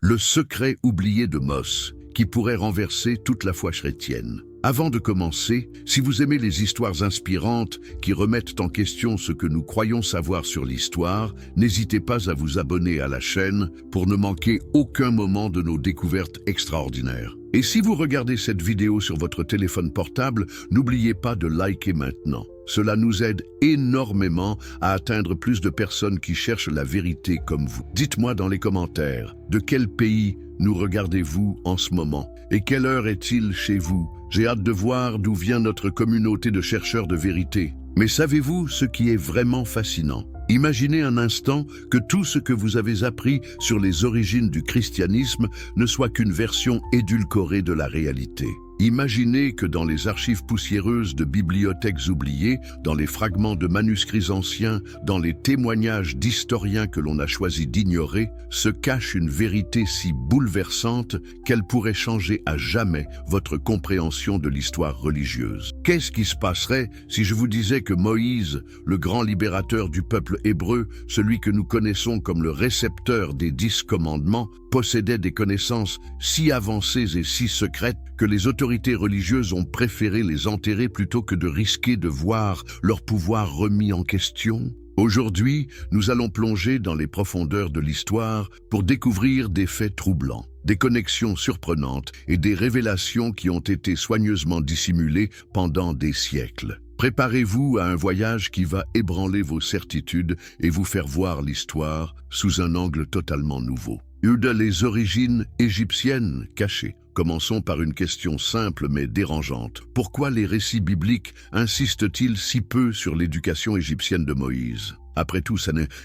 le secret oublié de Mos, qui pourrait renverser toute la foi chrétienne. Avant de commencer, si vous aimez les histoires inspirantes qui remettent en question ce que nous croyons savoir sur l'histoire, n'hésitez pas à vous abonner à la chaîne pour ne manquer aucun moment de nos découvertes extraordinaires. Et si vous regardez cette vidéo sur votre téléphone portable, n'oubliez pas de liker maintenant. Cela nous aide énormément à atteindre plus de personnes qui cherchent la vérité comme vous. Dites-moi dans les commentaires, de quel pays nous regardez-vous en ce moment? Et quelle heure est-il chez vous? J'ai hâte de voir d'où vient notre communauté de chercheurs de vérité. Mais savez-vous ce qui est vraiment fascinant? Imaginez un instant que tout ce que vous avez appris sur les origines du christianisme ne soit qu'une version édulcorée de la réalité. Imaginez que dans les archives poussiéreuses de bibliothèques oubliées, dans les fragments de manuscrits anciens, dans les témoignages d'historiens que l'on a choisi d'ignorer, se cache une vérité si bouleversante qu'elle pourrait changer à jamais votre compréhension de l'histoire religieuse. Qu'est-ce qui se passerait si je vous disais que Moïse, le grand libérateur du peuple hébreu, celui que nous connaissons comme le récepteur des 10 commandements, possédait des connaissances si avancées et si secrètes que les autorités religieuses ont préféré les enterrer plutôt que de risquer de voir leur pouvoir remis en question? Aujourd'hui, nous allons plonger dans les profondeurs de l'histoire pour découvrir des faits troublants, des connexions surprenantes et des révélations qui ont été soigneusement dissimulées pendant des siècles. Préparez-vous à un voyage qui va ébranler vos certitudes et vous faire voir l'histoire sous un angle totalement nouveau. Les origines égyptiennes cachées. Commençons par une question simple mais dérangeante. Pourquoi les récits bibliques insistent-ils si peu sur l'éducation égyptienne de Moïse? Après tout,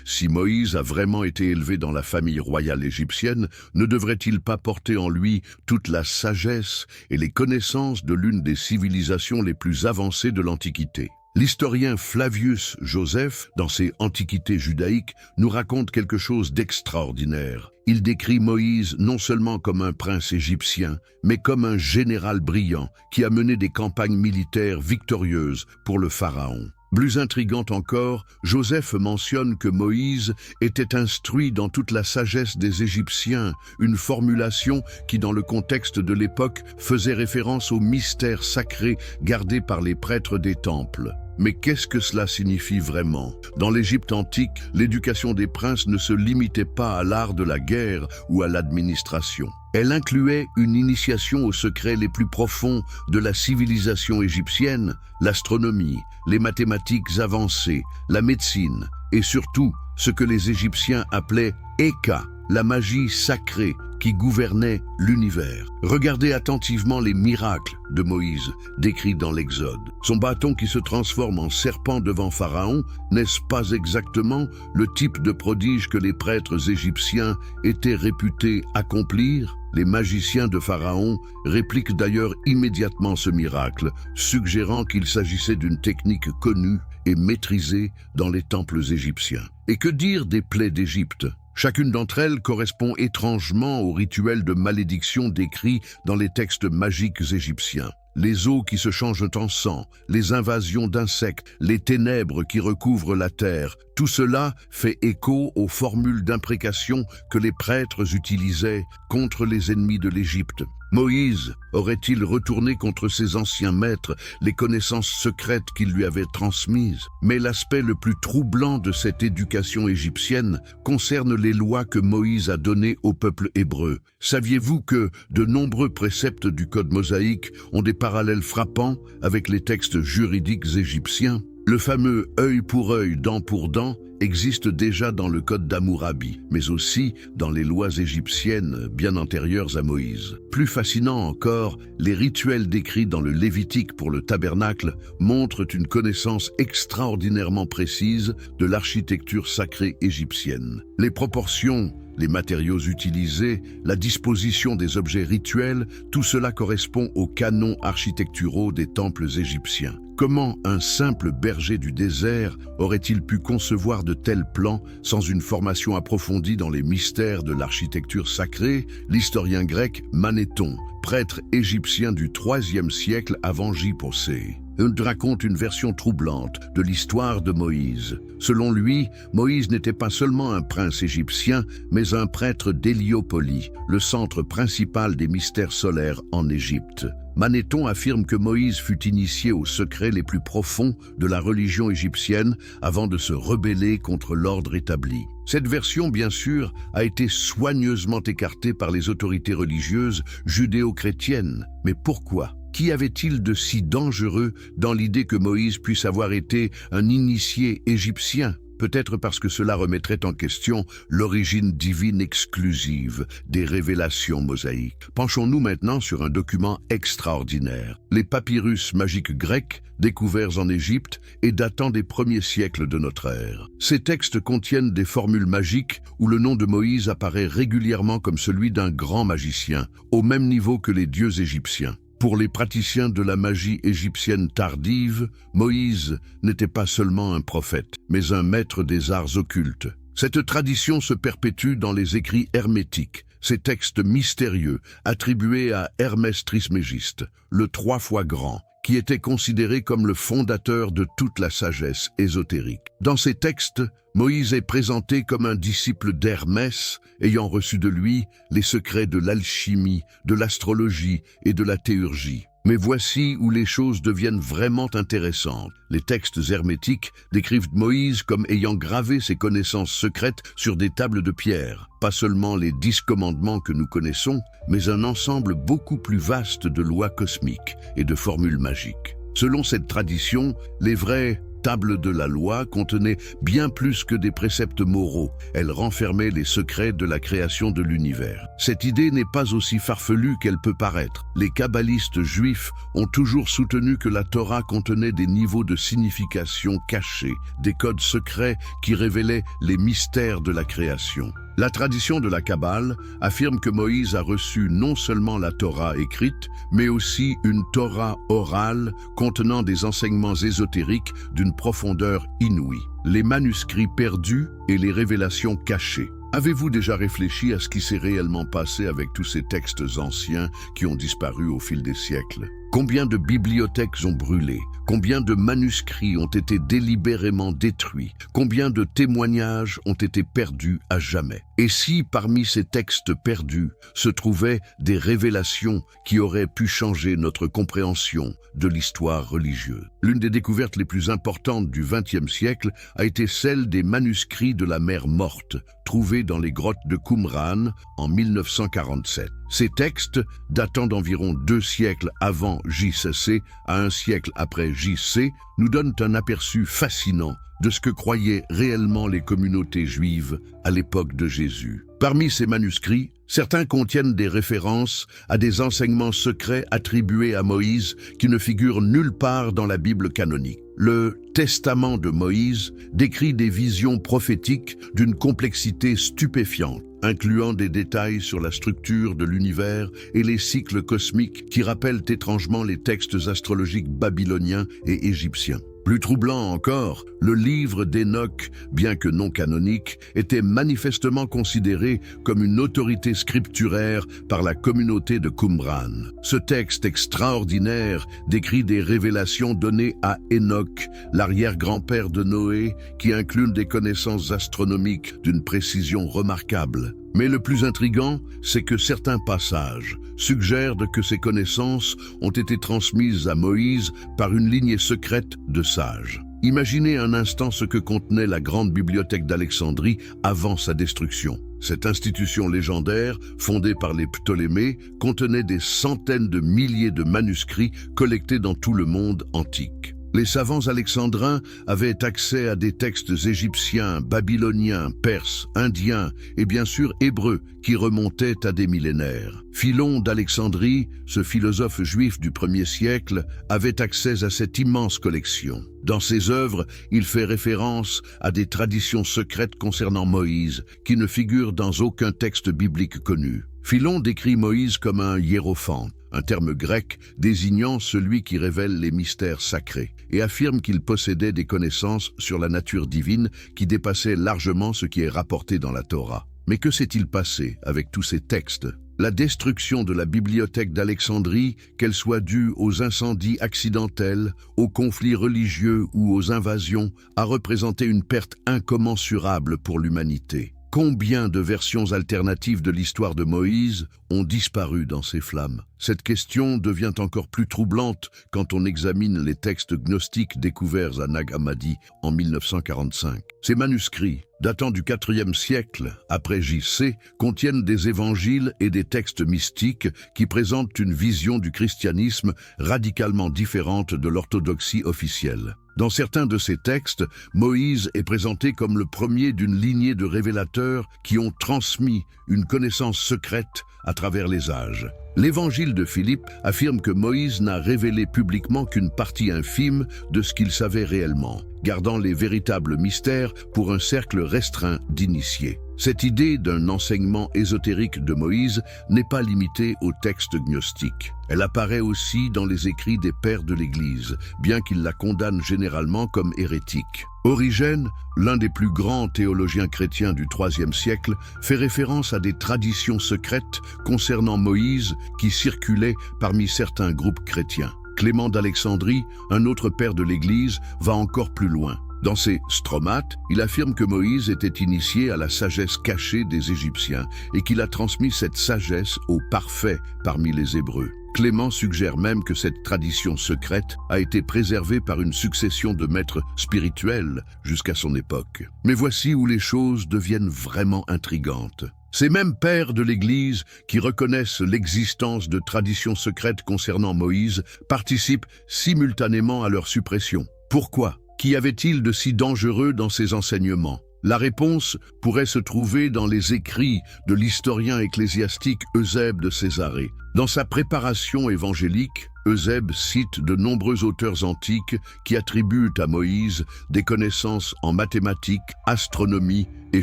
si Moïse a vraiment été élevé dans la famille royale égyptienne, ne devrait-il pas porter en lui toute la sagesse et les connaissances de l'une des civilisations les plus avancées de l'Antiquité? L'historien Flavius Joseph, dans ses Antiquités judaïques, nous raconte quelque chose d'extraordinaire. Il décrit Moïse non seulement comme un prince égyptien, mais comme un général brillant qui a mené des campagnes militaires victorieuses pour le pharaon. Plus intrigant encore, Joseph mentionne que Moïse était instruit dans toute la sagesse des Égyptiens, une formulation qui, dans le contexte de l'époque, faisait référence aux mystères sacrés gardés par les prêtres des temples. Mais qu'est-ce que cela signifie vraiment? Dans l'Égypte antique, l'éducation des princes ne se limitait pas à l'art de la guerre ou à l'administration. Elle incluait une initiation aux secrets les plus profonds de la civilisation égyptienne, l'astronomie, les mathématiques avancées, la médecine et surtout ce que les Égyptiens appelaient Eka, la magie sacrée qui gouvernait l'univers. Regardez attentivement les miracles de Moïse décrits dans l'Exode. Son bâton qui se transforme en serpent devant Pharaon, n'est-ce pas exactement le type de prodige que les prêtres égyptiens étaient réputés accomplir? Les magiciens de Pharaon répliquent d'ailleurs immédiatement ce miracle, suggérant qu'il s'agissait d'une technique connue et maîtrisée dans les temples égyptiens. Et que dire des plaies d'Égypte? Chacune d'entre elles correspond étrangement au rituel de malédiction décrit dans les textes magiques égyptiens. Les eaux qui se changent en sang, les invasions d'insectes, les ténèbres qui recouvrent la terre, tout cela fait écho aux formules d'imprécation que les prêtres utilisaient contre les ennemis de l'Égypte. Moïse aurait-il retourné contre ses anciens maîtres les connaissances secrètes qu'ils lui avaient transmises? Mais l'aspect le plus troublant de cette éducation égyptienne concerne les lois que Moïse a données au peuple hébreu. Saviez-vous que de nombreux préceptes du Code mosaïque ont des parallèles frappants avec les textes juridiques égyptiens? Le fameux œil pour œil, dent pour dent existe déjà dans le Code d'Hammurabi, mais aussi dans les lois égyptiennes bien antérieures à Moïse. Plus fascinant encore, les rituels décrits dans le Lévitique pour le tabernacle montrent une connaissance extraordinairement précise de l'architecture sacrée égyptienne. Les proportions, les matériaux utilisés, la disposition des objets rituels, tout cela correspond aux canons architecturaux des temples égyptiens. Comment un simple berger du désert aurait-il pu concevoir de tels plans sans une formation approfondie dans les mystères de l'architecture sacrée? L'historien grec Manéthon, prêtre égyptien du IIIe siècle avant J.P.C., raconte une version troublante de l'histoire de Moïse. Selon lui, Moïse n'était pas seulement un prince égyptien, mais un prêtre d'Héliopolis, le centre principal des mystères solaires en Égypte. Manéthon affirme que Moïse fut initié aux secrets les plus profonds de la religion égyptienne avant de se rebeller contre l'ordre établi. Cette version, bien sûr, a été soigneusement écartée par les autorités religieuses judéo-chrétiennes. Mais pourquoi ? Qu'y avait-il de si dangereux dans l'idée que Moïse puisse avoir été un initié égyptien ? Peut-être parce que cela remettrait en question l'origine divine exclusive des révélations mosaïques. Penchons-nous maintenant sur un document extraordinaire, les papyrus magiques grecs découverts en Égypte et datant des premiers siècles de notre ère. Ces textes contiennent des formules magiques où le nom de Moïse apparaît régulièrement comme celui d'un grand magicien, au même niveau que les dieux égyptiens. Pour les praticiens de la magie égyptienne tardive, Moïse n'était pas seulement un prophète, mais un maître des arts occultes. Cette tradition se perpétue dans les écrits hermétiques, ces textes mystérieux attribués à Hermès Trismégiste, le 3 fois grand, qui était considéré comme le fondateur de toute la sagesse ésotérique. Dans ces textes, Moïse est présenté comme un disciple d'Hermès, ayant reçu de lui les secrets de l'alchimie, de l'astrologie et de la théurgie. Mais voici où les choses deviennent vraiment intéressantes. Les textes hermétiques décrivent Moïse comme ayant gravé ses connaissances secrètes sur des tables de pierre. Pas seulement les 10 commandements que nous connaissons, mais un ensemble beaucoup plus vaste de lois cosmiques et de formules magiques. Selon cette tradition, les vraies tables de la loi contenaient bien plus que des préceptes moraux. Elles renfermaient les secrets de la création de l'univers. Cette idée n'est pas aussi farfelue qu'elle peut paraître. Les kabbalistes juifs ont toujours soutenu que la Torah contenait des niveaux de signification cachés, des codes secrets qui révélaient les mystères de la création. La tradition de la Kabbale affirme que Moïse a reçu non seulement la Torah écrite, mais aussi une Torah orale contenant des enseignements ésotériques d'une profondeur inouïe, les manuscrits perdus et les révélations cachées. Avez-vous déjà réfléchi à ce qui s'est réellement passé avec tous ces textes anciens qui ont disparu au fil des siècles ? Combien de bibliothèques ont brûlé? Combien de manuscrits ont été délibérément détruits? Combien de témoignages ont été perdus à jamais? Et si, parmi ces textes perdus, se trouvaient des révélations qui auraient pu changer notre compréhension de l'histoire religieuse? L'une des découvertes les plus importantes du XXe siècle a été celle des manuscrits de la mer Morte, trouvés dans les grottes de Qumran en 1947. Ces textes, datant d'environ 2 siècles avant JCC à 1 siècle après JC, nous donnent un aperçu fascinant de ce que croyaient réellement les communautés juives à l'époque de Jésus. Parmi ces manuscrits, certains contiennent des références à des enseignements secrets attribués à Moïse qui ne figurent nulle part dans la Bible canonique. Le Testament de Moïse décrit des visions prophétiques d'une complexité stupéfiante, incluant des détails sur la structure de l'univers et les cycles cosmiques qui rappellent étrangement les textes astrologiques babyloniens et égyptiens. Plus troublant encore, le livre d'Hénoch, bien que non canonique, était manifestement considéré comme une autorité scripturaire par la communauté de Qumran. Ce texte extraordinaire décrit des révélations données à Hénoch, l'arrière-grand-père de Noé, qui incluent des connaissances astronomiques d'une précision remarquable. Mais le plus intriguant, c'est que certains passages suggèrent que ces connaissances ont été transmises à Moïse par une lignée secrète de sages. Imaginez un instant ce que contenait la grande bibliothèque d'Alexandrie avant sa destruction. Cette institution légendaire, fondée par les Ptolémées, contenait des centaines de milliers de manuscrits collectés dans tout le monde antique. Les savants alexandrins avaient accès à des textes égyptiens, babyloniens, perses, indiens et bien sûr hébreux qui remontaient à des millénaires. Philon d'Alexandrie, ce philosophe juif du 1er siècle, avait accès à cette immense collection. Dans ses œuvres, il fait référence à des traditions secrètes concernant Moïse qui ne figurent dans aucun texte biblique connu. Philon décrit Moïse comme un hiérophante, un terme grec désignant celui qui révèle les mystères sacrés, et affirme qu'il possédait des connaissances sur la nature divine qui dépassaient largement ce qui est rapporté dans la Torah. Mais que s'est-il passé avec tous ces textes? La destruction de la bibliothèque d'Alexandrie, qu'elle soit due aux incendies accidentels, aux conflits religieux ou aux invasions, a représenté une perte incommensurable pour l'humanité. Combien de versions alternatives de l'histoire de Moïse ont disparu dans ces flammes? Cette question devient encore plus troublante quand on examine les textes gnostiques découverts à Nag Hammadi en 1945. Ces manuscrits, datant du IVe siècle après J.C., contiennent des évangiles et des textes mystiques qui présentent une vision du christianisme radicalement différente de l'orthodoxie officielle. Dans certains de ces textes, Moïse est présenté comme le premier d'une lignée de révélateurs qui ont transmis une connaissance secrète à travers les âges. L'Évangile de Philippe affirme que Moïse n'a révélé publiquement qu'une partie infime de ce qu'il savait réellement, gardant les véritables mystères pour un cercle restreint d'initiés. Cette idée d'un enseignement ésotérique de Moïse n'est pas limitée aux textes gnostiques. Elle apparaît aussi dans les écrits des pères de l'Église, bien qu'ils la condamnent généralement comme hérétique. Origène, l'un des plus grands théologiens chrétiens du IIIe siècle, fait référence à des traditions secrètes concernant Moïse qui circulaient parmi certains groupes chrétiens. Clément d'Alexandrie, un autre père de l'Église, va encore plus loin. Dans ses Stromates, il affirme que Moïse était initié à la sagesse cachée des Égyptiens et qu'il a transmis cette sagesse aux parfaits parmi les Hébreux. Clément suggère même que cette tradition secrète a été préservée par une succession de maîtres spirituels jusqu'à son époque. Mais voici où les choses deviennent vraiment intrigantes. Ces mêmes pères de l'Église qui reconnaissent l'existence de traditions secrètes concernant Moïse participent simultanément à leur suppression. Pourquoi ? Qu'y avait-il de si dangereux dans ces enseignements? La réponse pourrait se trouver dans les écrits de l'historien ecclésiastique Eusèbe de Césarée. Dans sa préparation évangélique, Eusèbe cite de nombreux auteurs antiques qui attribuent à Moïse des connaissances en mathématiques, astronomie et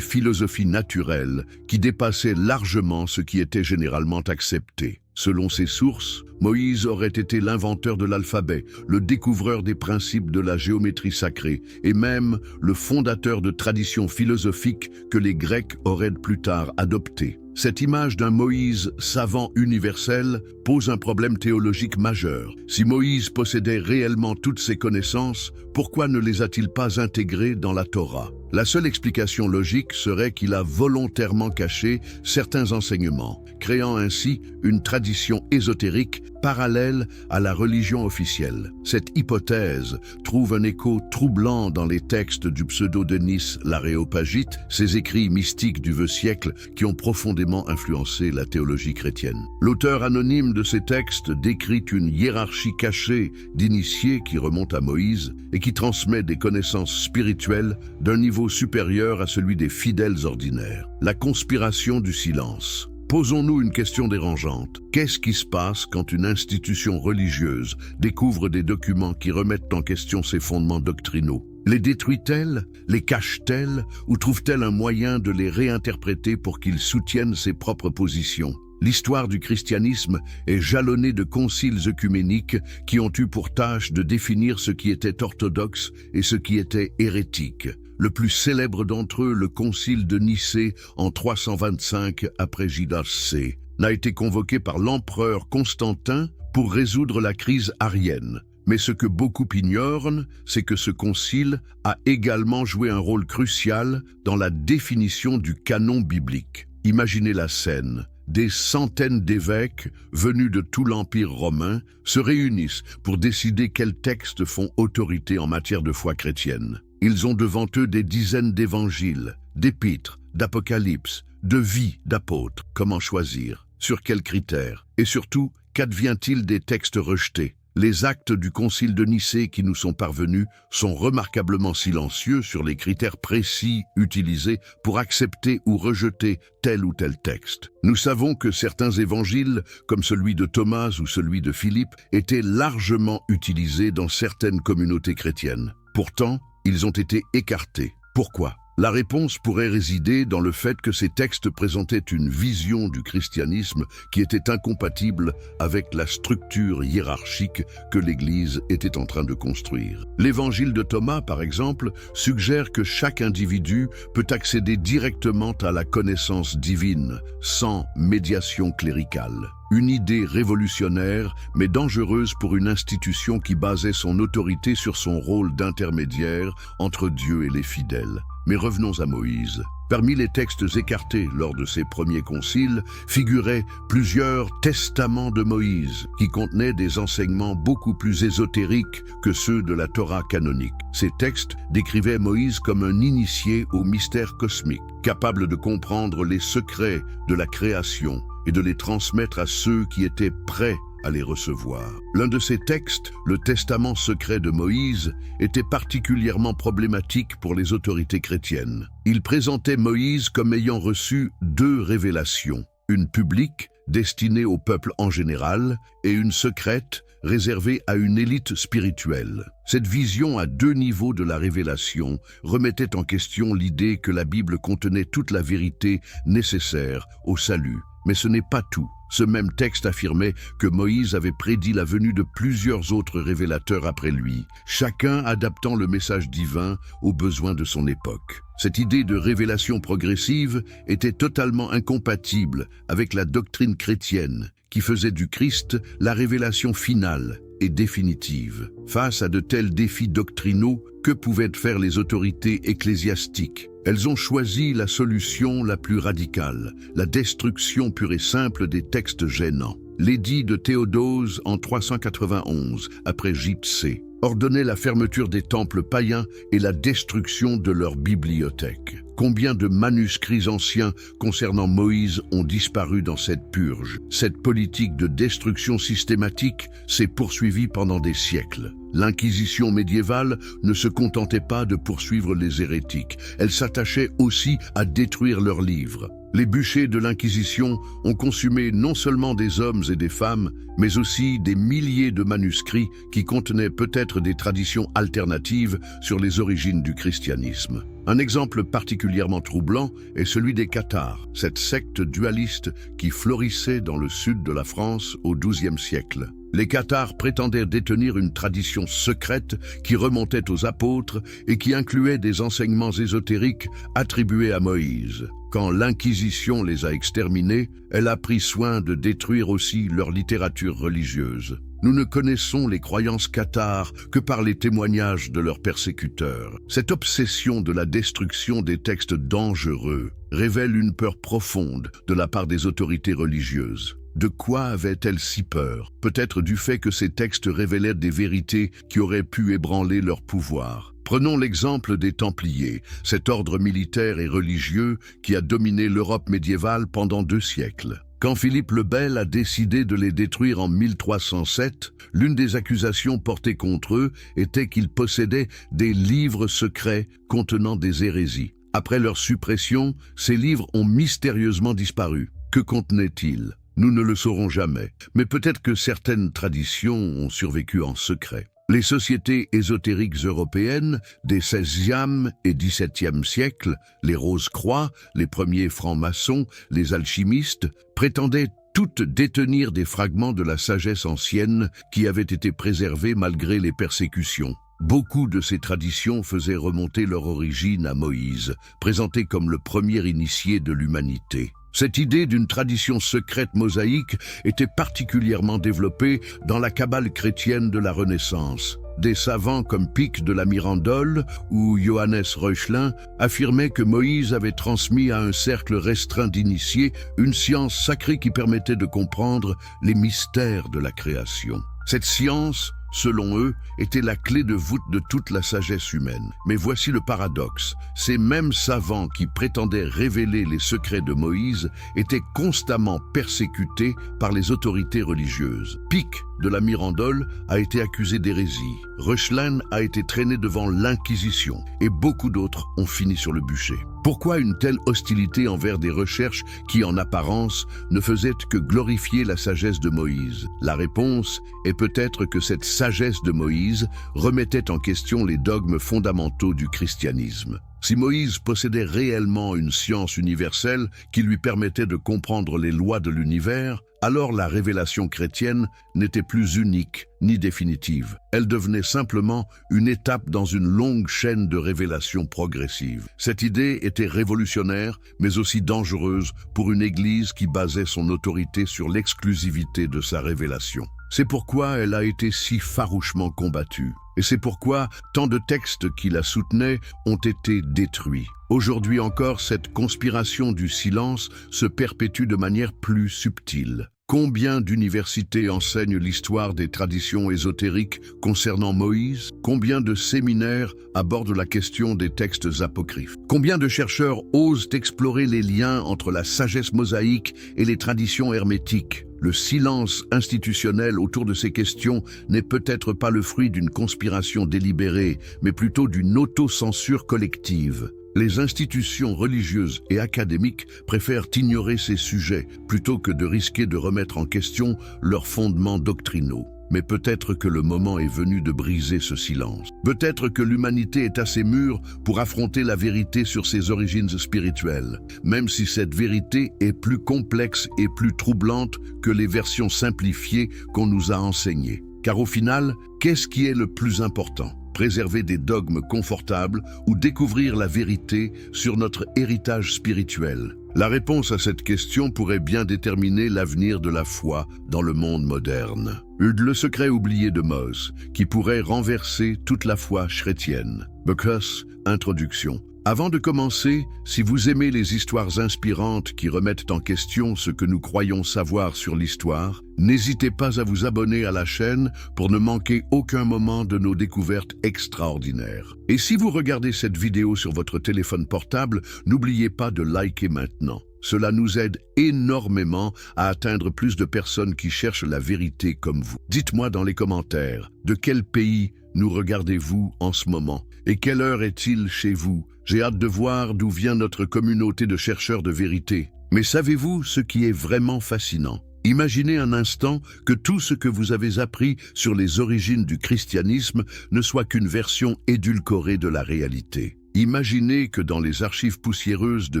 philosophie naturelle qui dépassaient largement ce qui était généralement accepté. Selon ces sources, Moïse aurait été l'inventeur de l'alphabet, le découvreur des principes de la géométrie sacrée et même le fondateur de traditions philosophiques que les Grecs auraient plus tard adoptées. Cette image d'un Moïse savant universel pose un problème théologique majeur. Si Moïse possédait réellement toutes ces connaissances, pourquoi ne les a-t-il pas intégrées dans la Torah? La seule explication logique serait qu'il a volontairement caché certains enseignements, créant ainsi une tradition ésotérique parallèle à la religion officielle. Cette hypothèse trouve un écho troublant dans les textes du pseudo-Denis l'Aréopagite, ces écrits mystiques du vieux siècle qui ont profondément influencé la théologie chrétienne. L'auteur anonyme de ces textes décrit une hiérarchie cachée d'initiés qui remonte à Moïse et qui transmet des connaissances spirituelles d'un niveau supérieur à celui des fidèles ordinaires. La conspiration du silence. Posons-nous une question dérangeante. Qu'est-ce qui se passe quand une institution religieuse découvre des documents qui remettent en question ses fondements doctrinaux? Les détruit-elle? Les cache-t-elle? Ou trouve-t-elle un moyen de les réinterpréter pour qu'ils soutiennent ses propres positions? L'histoire du christianisme est jalonnée de conciles œcuméniques qui ont eu pour tâche de définir ce qui était orthodoxe et ce qui était hérétique. Le plus célèbre d'entre eux, le concile de Nicée en 325 après J.C., n'a été convoqué par l'empereur Constantin pour résoudre la crise arienne. Mais ce que beaucoup ignorent, c'est que ce concile a également joué un rôle crucial dans la définition du canon biblique. Imaginez la scène. Des centaines d'évêques, venus de tout l'Empire romain, se réunissent pour décider quels textes font autorité en matière de foi chrétienne. Ils ont devant eux des dizaines d'évangiles, d'épîtres, d'apocalypses, de vies d'apôtres. Comment choisir? Sur quels critères? Et surtout, qu'advient-il des textes rejetés? Les actes du concile de Nicée qui nous sont parvenus sont remarquablement silencieux sur les critères précis utilisés pour accepter ou rejeter tel ou tel texte. Nous savons que certains évangiles, comme celui de Thomas ou celui de Philippe, étaient largement utilisés dans certaines communautés chrétiennes. Pourtant, ils ont été écartés. Pourquoi? La réponse pourrait résider dans le fait que ces textes présentaient une vision du christianisme qui était incompatible avec la structure hiérarchique que l'Église était en train de construire. L'évangile de Thomas, par exemple, suggère que chaque individu peut accéder directement à la connaissance divine, sans médiation cléricale. Une idée révolutionnaire, mais dangereuse pour une institution qui basait son autorité sur son rôle d'intermédiaire entre Dieu et les fidèles. Mais revenons à Moïse. Parmi les textes écartés lors de ses premiers conciles figuraient plusieurs testaments de Moïse qui contenaient des enseignements beaucoup plus ésotériques que ceux de la Torah canonique. Ces textes décrivaient Moïse comme un initié au mystère cosmique, capable de comprendre les secrets de la création et de les transmettre à ceux qui étaient prêts à les recevoir. L'un de ces textes, le Testament secret de Moïse, était particulièrement problématique pour les autorités chrétiennes. Il présentait Moïse comme ayant reçu deux révélations, une publique, destinée au peuple en général, et une secrète, réservée à une élite spirituelle. Cette vision à deux niveaux de la révélation remettait en question l'idée que la Bible contenait toute la vérité nécessaire au salut. Mais ce n'est pas tout. Ce même texte affirmait que Moïse avait prédit la venue de plusieurs autres révélateurs après lui, chacun adaptant le message divin aux besoins de son époque. Cette idée de révélation progressive était totalement incompatible avec la doctrine chrétienne, qui faisait du Christ la révélation finale et définitive. Face à de tels défis doctrinaux, que pouvaient faire les autorités ecclésiastiques? Elles ont choisi la solution la plus radicale, la destruction pure et simple des textes gênants. L'édit de Théodose en 391, après Gypsée, ordonnait la fermeture des temples païens et la destruction de leurs bibliothèques. Combien de manuscrits anciens concernant Moïse ont disparu dans cette purge? Cette politique de destruction systématique s'est poursuivie pendant des siècles. L'Inquisition médiévale ne se contentait pas de poursuivre les hérétiques, elle s'attachait aussi à détruire leurs livres. Les bûchers de l'Inquisition ont consumé non seulement des hommes et des femmes, mais aussi des milliers de manuscrits qui contenaient peut-être des traditions alternatives sur les origines du christianisme. Un exemple particulièrement troublant est celui des Cathares, cette secte dualiste qui florissait dans le sud de la France au XIIe siècle. Les Cathares prétendaient détenir une tradition secrète qui remontait aux apôtres et qui incluait des enseignements ésotériques attribués à Moïse. Quand l'Inquisition les a exterminés, elle a pris soin de détruire aussi leur littérature religieuse. Nous ne connaissons les croyances cathares que par les témoignages de leurs persécuteurs. Cette obsession de la destruction des textes dangereux révèle une peur profonde de la part des autorités religieuses. De quoi avaient-elles si peur? Peut-être du fait que ces textes révélaient des vérités qui auraient pu ébranler leur pouvoir. Prenons l'exemple des Templiers, cet ordre militaire et religieux qui a dominé l'Europe médiévale pendant 2 siècles. Quand Philippe le Bel a décidé de les détruire en 1307, l'une des accusations portées contre eux était qu'ils possédaient des livres secrets contenant des hérésies. Après leur suppression, ces livres ont mystérieusement disparu. Que contenaient-ils? Nous ne le saurons jamais, mais peut-être que certaines traditions ont survécu en secret. Les sociétés ésotériques européennes des XVIe et XVIIe siècles, les Rose-Croix, les premiers francs-maçons, les alchimistes, prétendaient toutes détenir des fragments de la sagesse ancienne qui avaient été préservés malgré les persécutions. Beaucoup de ces traditions faisaient remonter leur origine à Moïse, présenté comme le premier initié de l'humanité. Cette idée d'une tradition secrète mosaïque était particulièrement développée dans la Kabbale chrétienne de la Renaissance. Des savants comme Pic de la Mirandole ou Johannes Reuchlin affirmaient que Moïse avait transmis à un cercle restreint d'initiés une science sacrée qui permettait de comprendre les mystères de la création. Cette science, selon eux, était la clé de voûte de toute la sagesse humaine. Mais voici le paradoxe. Ces mêmes savants qui prétendaient révéler les secrets de Moïse étaient constamment persécutés par les autorités religieuses. Pic de la Mirandole a été accusé d'hérésie. Reuchlin a été traîné devant l'Inquisition et beaucoup d'autres ont fini sur le bûcher. Pourquoi une telle hostilité envers des recherches qui, en apparence, ne faisaient que glorifier la sagesse de Moïse? La réponse est peut-être que cette sagesse de Moïse remettait en question les dogmes fondamentaux du christianisme. Si Moïse possédait réellement une science universelle qui lui permettait de comprendre les lois de l'univers, alors la révélation chrétienne n'était plus unique ni définitive. Elle devenait simplement une étape dans une longue chaîne de révélations progressives. Cette idée était révolutionnaire, mais aussi dangereuse pour une Église qui basait son autorité sur l'exclusivité de sa révélation. C'est pourquoi elle a été si farouchement combattue. Et c'est pourquoi tant de textes qui la soutenaient ont été détruits. Aujourd'hui encore, cette conspiration du silence se perpétue de manière plus subtile. Combien d'universités enseignent l'histoire des traditions ésotériques concernant Moïse? Combien de séminaires abordent la question des textes apocryphes? Combien de chercheurs osent explorer les liens entre la sagesse mosaïque et les traditions hermétiques? Le silence institutionnel autour de ces questions n'est peut-être pas le fruit d'une conspiration délibérée, mais plutôt d'une autocensure collective. Les institutions religieuses et académiques préfèrent ignorer ces sujets plutôt que de risquer de remettre en question leurs fondements doctrinaux. Mais peut-être que le moment est venu de briser ce silence. Peut-être que l'humanité est assez mûre pour affronter la vérité sur ses origines spirituelles, même si cette vérité est plus complexe et plus troublante que les versions simplifiées qu'on nous a enseignées. Car au final, qu'est-ce qui est le plus important ? Préserver des dogmes confortables ou découvrir la vérité sur notre héritage spirituel? La réponse à cette question pourrait bien déterminer l'avenir de la foi dans le monde moderne. Le secret oublié de Mose, qui pourrait renverser toute la foi chrétienne. Because, introduction. Avant de commencer, si vous aimez les histoires inspirantes qui remettent en question ce que nous croyons savoir sur l'histoire, n'hésitez pas à vous abonner à la chaîne pour ne manquer aucun moment de nos découvertes extraordinaires. Et si vous regardez cette vidéo sur votre téléphone portable, n'oubliez pas de liker maintenant. Cela nous aide énormément à atteindre plus de personnes qui cherchent la vérité comme vous. Dites-moi dans les commentaires, de quel pays nous regardez-vous en ce moment? Et quelle heure est-il chez vous? J'ai hâte de voir d'où vient notre communauté de chercheurs de vérité. Mais savez-vous ce qui est vraiment fascinant? Imaginez un instant que tout ce que vous avez appris sur les origines du christianisme ne soit qu'une version édulcorée de la réalité. Imaginez que dans les archives poussiéreuses de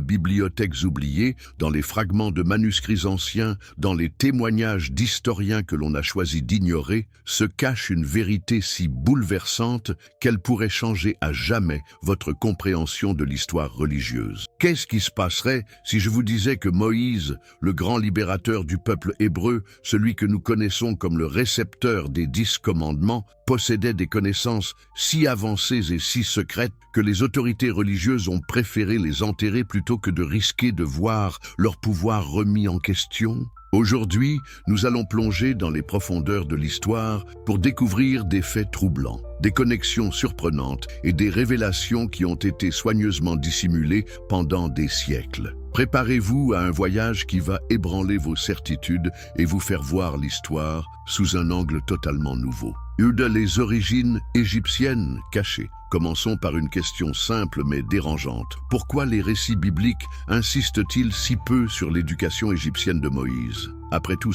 bibliothèques oubliées, dans les fragments de manuscrits anciens, dans les témoignages d'historiens que l'on a choisi d'ignorer, se cache une vérité si bouleversante qu'elle pourrait changer à jamais votre compréhension de l'histoire religieuse. Qu'est-ce qui se passerait si je vous disais que Moïse, le grand libérateur du peuple hébreu, celui que nous connaissons comme le récepteur des 10 commandements, possédait des connaissances si avancées et si secrètes que les autorités religieuses ont préféré les enterrer plutôt que de risquer de voir leur pouvoir remis en question? Aujourd'hui, nous allons plonger dans les profondeurs de l'histoire pour découvrir des faits troublants, des connexions surprenantes et des révélations qui ont été soigneusement dissimulées pendant des siècles. Préparez-vous à un voyage qui va ébranler vos certitudes et vous faire voir l'histoire sous un angle totalement nouveau. Les origines égyptiennes cachées. Commençons par une question simple mais dérangeante. Pourquoi les récits bibliques insistent-ils si peu sur l'éducation égyptienne de Moïse? Après tout,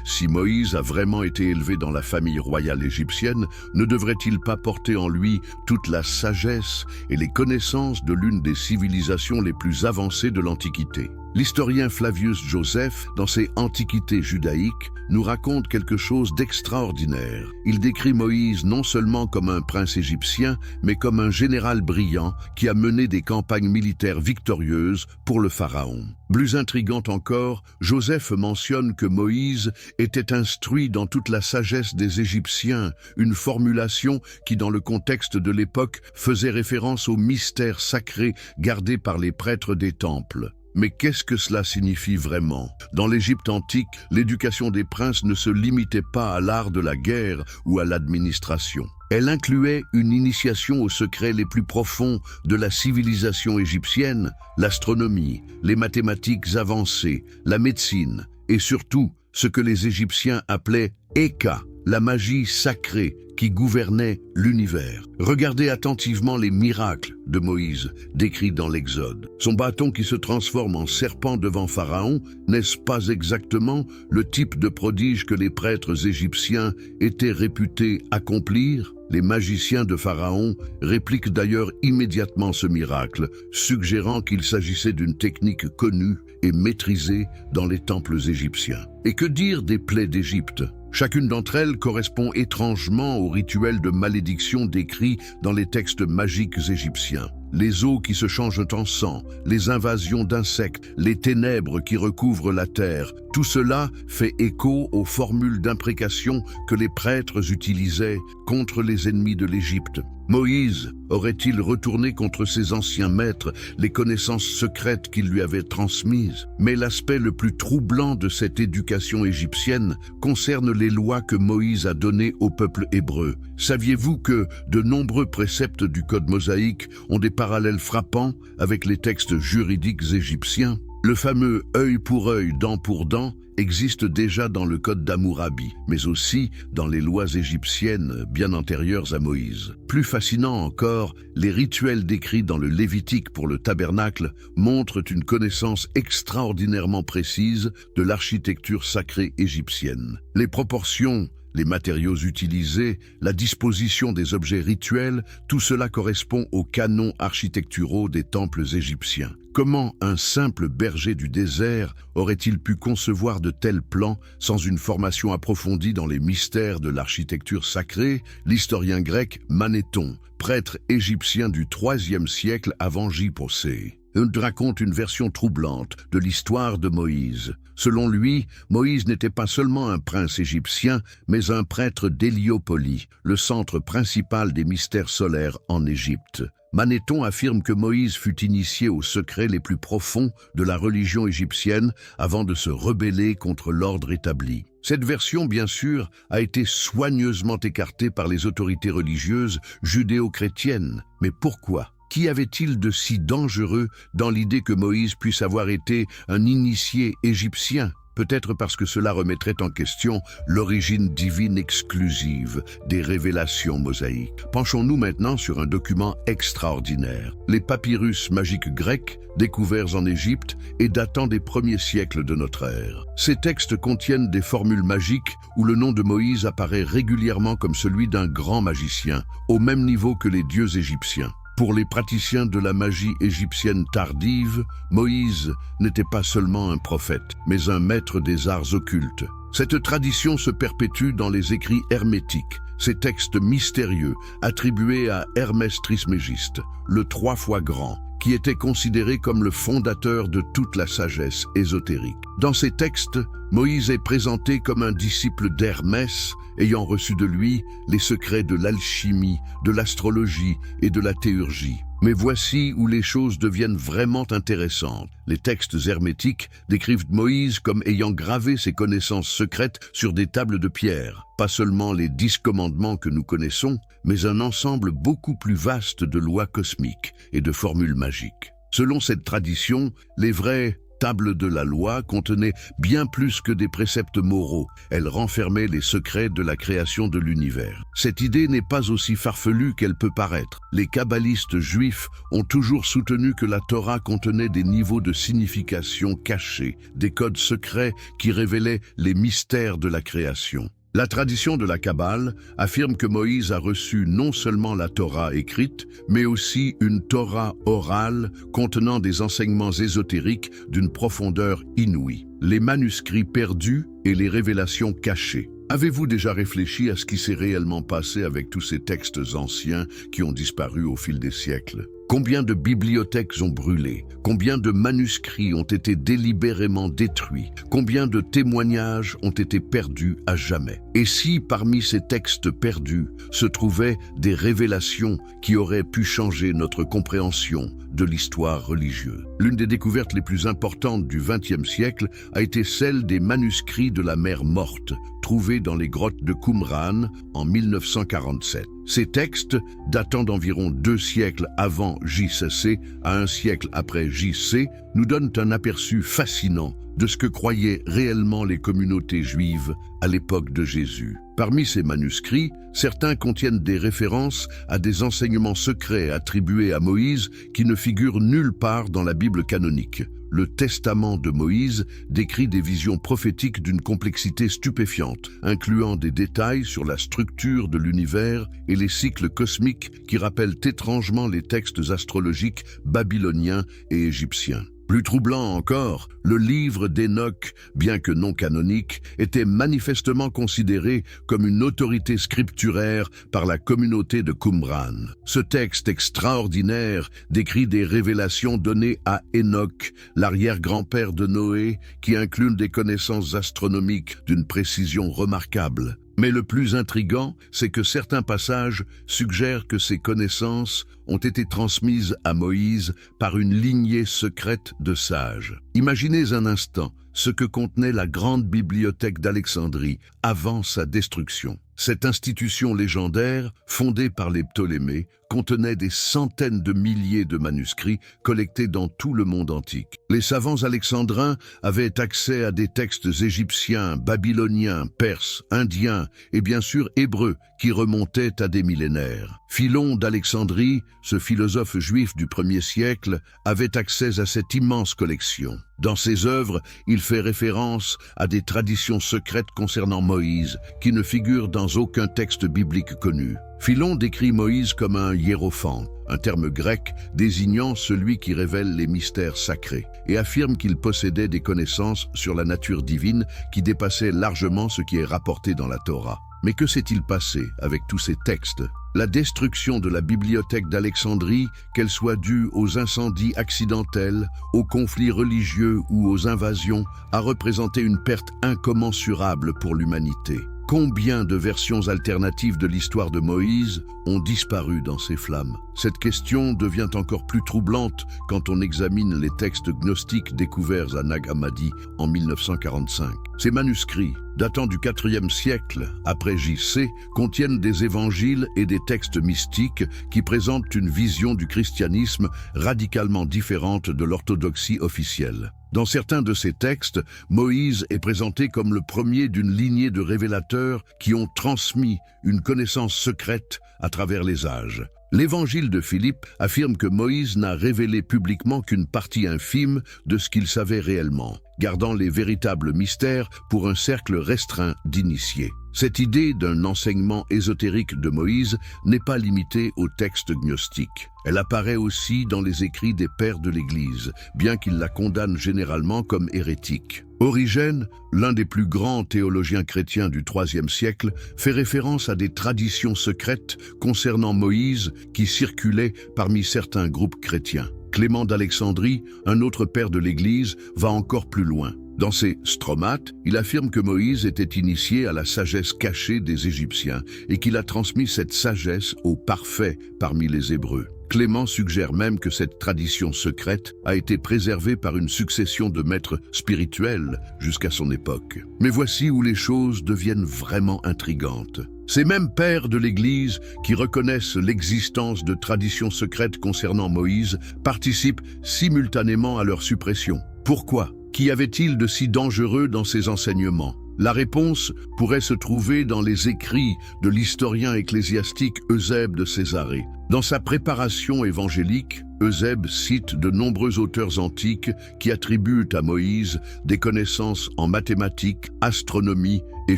si Moïse a vraiment été élevé dans la famille royale égyptienne, ne devrait-il pas porter en lui toute la sagesse et les connaissances de l'une des civilisations les plus avancées de l'Antiquité? L'historien Flavius Joseph, dans ses Antiquités judaïques, nous raconte quelque chose d'extraordinaire. Il décrit Moïse non seulement comme un prince égyptien, mais comme un général brillant qui a mené des campagnes militaires victorieuses pour le pharaon. Plus intrigant encore, Joseph mentionne que Moïse était instruit dans toute la sagesse des Égyptiens, une formulation qui, dans le contexte de l'époque, faisait référence aux mystères sacrés gardés par les prêtres des temples. Mais qu'est-ce que cela signifie vraiment? Dans l'Égypte antique, l'éducation des princes ne se limitait pas à l'art de la guerre ou à l'administration. Elle incluait une initiation aux secrets les plus profonds de la civilisation égyptienne, l'astronomie, les mathématiques avancées, la médecine et surtout ce que les Égyptiens appelaient Eka, la magie sacrée, qui gouvernait l'univers. Regardez attentivement les miracles de Moïse, décrits dans l'Exode. Son bâton qui se transforme en serpent devant Pharaon, n'est-ce pas exactement le type de prodige que les prêtres égyptiens étaient réputés accomplir? Les magiciens de Pharaon répliquent d'ailleurs immédiatement ce miracle, suggérant qu'il s'agissait d'une technique connue et maîtrisée dans les temples égyptiens. Et que dire des plaies d'Égypte? Chacune d'entre elles correspond étrangement au rituel de malédiction décrit dans les textes magiques égyptiens. Les eaux qui se changent en sang, les invasions d'insectes, les ténèbres qui recouvrent la terre, tout cela fait écho aux formules d'imprécation que les prêtres utilisaient contre les ennemis de l'Égypte. Moïse aurait-il retourné contre ses anciens maîtres les connaissances secrètes qu'ils lui avaient transmises? Mais l'aspect le plus troublant de cette éducation égyptienne concerne les lois que Moïse a données au peuple hébreu. Saviez-vous que de nombreux préceptes du Code mosaïque ont des parallèles frappants avec les textes juridiques égyptiens? Le fameux œil pour œil, dent pour dent existe déjà dans le Code d'Hammurabi, mais aussi dans les lois égyptiennes bien antérieures à Moïse. Plus fascinant encore, les rituels décrits dans le Lévitique pour le tabernacle montrent une connaissance extraordinairement précise de l'architecture sacrée égyptienne. Les proportions, les matériaux utilisés, la disposition des objets rituels, tout cela correspond aux canons architecturaux des temples égyptiens. Comment un simple berger du désert aurait-il pu concevoir de tels plans sans une formation approfondie dans les mystères de l'architecture sacrée? L'historien grec Manéthon, prêtre égyptien du IIIe siècle avant J.P.C., raconte une version troublante de l'histoire de Moïse. Selon lui, Moïse n'était pas seulement un prince égyptien, mais un prêtre d'Héliopolie, le centre principal des mystères solaires en Égypte. Manéthon affirme que Moïse fut initié aux secrets les plus profonds de la religion égyptienne avant de se rebeller contre l'ordre établi. Cette version, bien sûr, a été soigneusement écartée par les autorités religieuses judéo-chrétiennes. Mais pourquoi ? Qu'y avait-il de si dangereux dans l'idée que Moïse puisse avoir été un initié égyptien? Peut-être parce que cela remettrait en question l'origine divine exclusive des révélations mosaïques. Penchons-nous maintenant sur un document extraordinaire. Les papyrus magiques grecs, découverts en Égypte et datant des premiers siècles de notre ère. Ces textes contiennent des formules magiques où le nom de Moïse apparaît régulièrement comme celui d'un grand magicien, au même niveau que les dieux égyptiens. Pour les praticiens de la magie égyptienne tardive, Moïse n'était pas seulement un prophète, mais un maître des arts occultes. Cette tradition se perpétue dans les écrits hermétiques, ces textes mystérieux attribués à Hermès Trismégiste, le 3 fois grand, qui était considéré comme le fondateur de toute la sagesse ésotérique. Dans ces textes, Moïse est présenté comme un disciple d'Hermès, ayant reçu de lui les secrets de l'alchimie, de l'astrologie et de la théurgie. Mais voici où les choses deviennent vraiment intéressantes. Les textes hermétiques décrivent Moïse comme ayant gravé ses connaissances secrètes sur des tables de pierre. Pas seulement les 10 commandements que nous connaissons, mais un ensemble beaucoup plus vaste de lois cosmiques et de formules magiques. Selon cette tradition, les vraies tables de la loi contenaient bien plus que des préceptes moraux. Elles renfermaient les secrets de la création de l'univers. Cette idée n'est pas aussi farfelue qu'elle peut paraître. Les kabbalistes juifs ont toujours soutenu que la Torah contenait des niveaux de signification cachés, des codes secrets qui révélaient les mystères de la création. La tradition de la Kabbale affirme que Moïse a reçu non seulement la Torah écrite, mais aussi une Torah orale contenant des enseignements ésotériques d'une profondeur inouïe. Les manuscrits perdus et les révélations cachées. Avez-vous déjà réfléchi à ce qui s'est réellement passé avec tous ces textes anciens qui ont disparu au fil des siècles? Combien de bibliothèques ont brûlé? Combien de manuscrits ont été délibérément détruits? Combien de témoignages ont été perdus à jamais? Et si, parmi ces textes perdus, se trouvaient des révélations qui auraient pu changer notre compréhension de l'histoire religieuse? L'une des découvertes les plus importantes du XXe siècle a été celle des manuscrits de la mer Morte, trouvés dans les grottes de Qumran en 1947. Ces textes, datant d'environ 2 siècles avant J.C. à 1 siècle après J.C., nous donnent un aperçu fascinant de ce que croyaient réellement les communautés juives à l'époque de Jésus. Parmi ces manuscrits, certains contiennent des références à des enseignements secrets attribués à Moïse qui ne figurent nulle part dans la Bible canonique. Le Testament de Moïse décrit des visions prophétiques d'une complexité stupéfiante, incluant des détails sur la structure de l'univers et les cycles cosmiques qui rappellent étrangement les textes astrologiques babyloniens et égyptiens. Plus troublant encore, le livre d'Hénoch, bien que non canonique, était manifestement considéré comme une autorité scripturaire par la communauté de Qumran. Ce texte extraordinaire décrit des révélations données à Hénoch, l'arrière-grand-père de Noé, qui incluent des connaissances astronomiques d'une précision remarquable. Mais le plus intrigant, c'est que certains passages suggèrent que ces connaissances ont été transmises à Moïse par une lignée secrète de sages. Imaginez un instant ce que contenait la grande bibliothèque d'Alexandrie avant sa destruction. Cette institution légendaire, fondée par les Ptolémées, contenait des centaines de milliers de manuscrits collectés dans tout le monde antique. Les savants alexandrins avaient accès à des textes égyptiens, babyloniens, perses, indiens et bien sûr hébreux qui remontaient à des millénaires. Philon d'Alexandrie, ce philosophe juif du 1er siècle, avait accès à cette immense collection. Dans ses œuvres, il fait référence à des traditions secrètes concernant Moïse, qui ne figurent dans aucun texte biblique connu. Philon décrit Moïse comme un hiérophante, un terme grec désignant celui qui révèle les mystères sacrés, et affirme qu'il possédait des connaissances sur la nature divine qui dépassaient largement ce qui est rapporté dans la Torah. Mais que s'est-il passé avec tous ces textes ? La destruction de la bibliothèque d'Alexandrie, qu'elle soit due aux incendies accidentels, aux conflits religieux ou aux invasions, a représenté une perte incommensurable pour l'humanité. Combien de versions alternatives de l'histoire de Moïse ont disparu dans ces flammes? Cette question devient encore plus troublante quand on examine les textes gnostiques découverts à Nag Hammadi en 1945. Ces manuscrits, datant du IVe siècle après J.C., contiennent des évangiles et des textes mystiques qui présentent une vision du christianisme radicalement différente de l'orthodoxie officielle. Dans certains de ces textes, Moïse est présenté comme le premier d'une lignée de révélateurs qui ont transmis une connaissance secrète à travers les âges. L'Évangile de Philippe affirme que Moïse n'a révélé publiquement qu'une partie infime de ce qu'il savait réellement, gardant les véritables mystères pour un cercle restreint d'initiés. Cette idée d'un enseignement ésotérique de Moïse n'est pas limitée aux textes gnostiques. Elle apparaît aussi dans les écrits des pères de l'Église, bien qu'ils la condamnent généralement comme hérétique. Origène, l'un des plus grands théologiens chrétiens du IIIe siècle, fait référence à des traditions secrètes concernant Moïse qui circulaient parmi certains groupes chrétiens. Clément d'Alexandrie, un autre père de l'Église, va encore plus loin. Dans ses Stromates, il affirme que Moïse était initié à la sagesse cachée des Égyptiens et qu'il a transmis cette sagesse aux parfaits parmi les Hébreux. Clément suggère même que cette tradition secrète a été préservée par une succession de maîtres spirituels jusqu'à son époque. Mais voici où les choses deviennent vraiment intrigantes. Ces mêmes pères de l'Église qui reconnaissent l'existence de traditions secrètes concernant Moïse participent simultanément à leur suppression. Pourquoi ? Qu'y avait-il de si dangereux dans ces enseignements ? La réponse pourrait se trouver dans les écrits de l'historien ecclésiastique Eusèbe de Césarée. Dans sa préparation évangélique, Eusèbe cite de nombreux auteurs antiques qui attribuent à Moïse des connaissances en mathématiques, astronomie et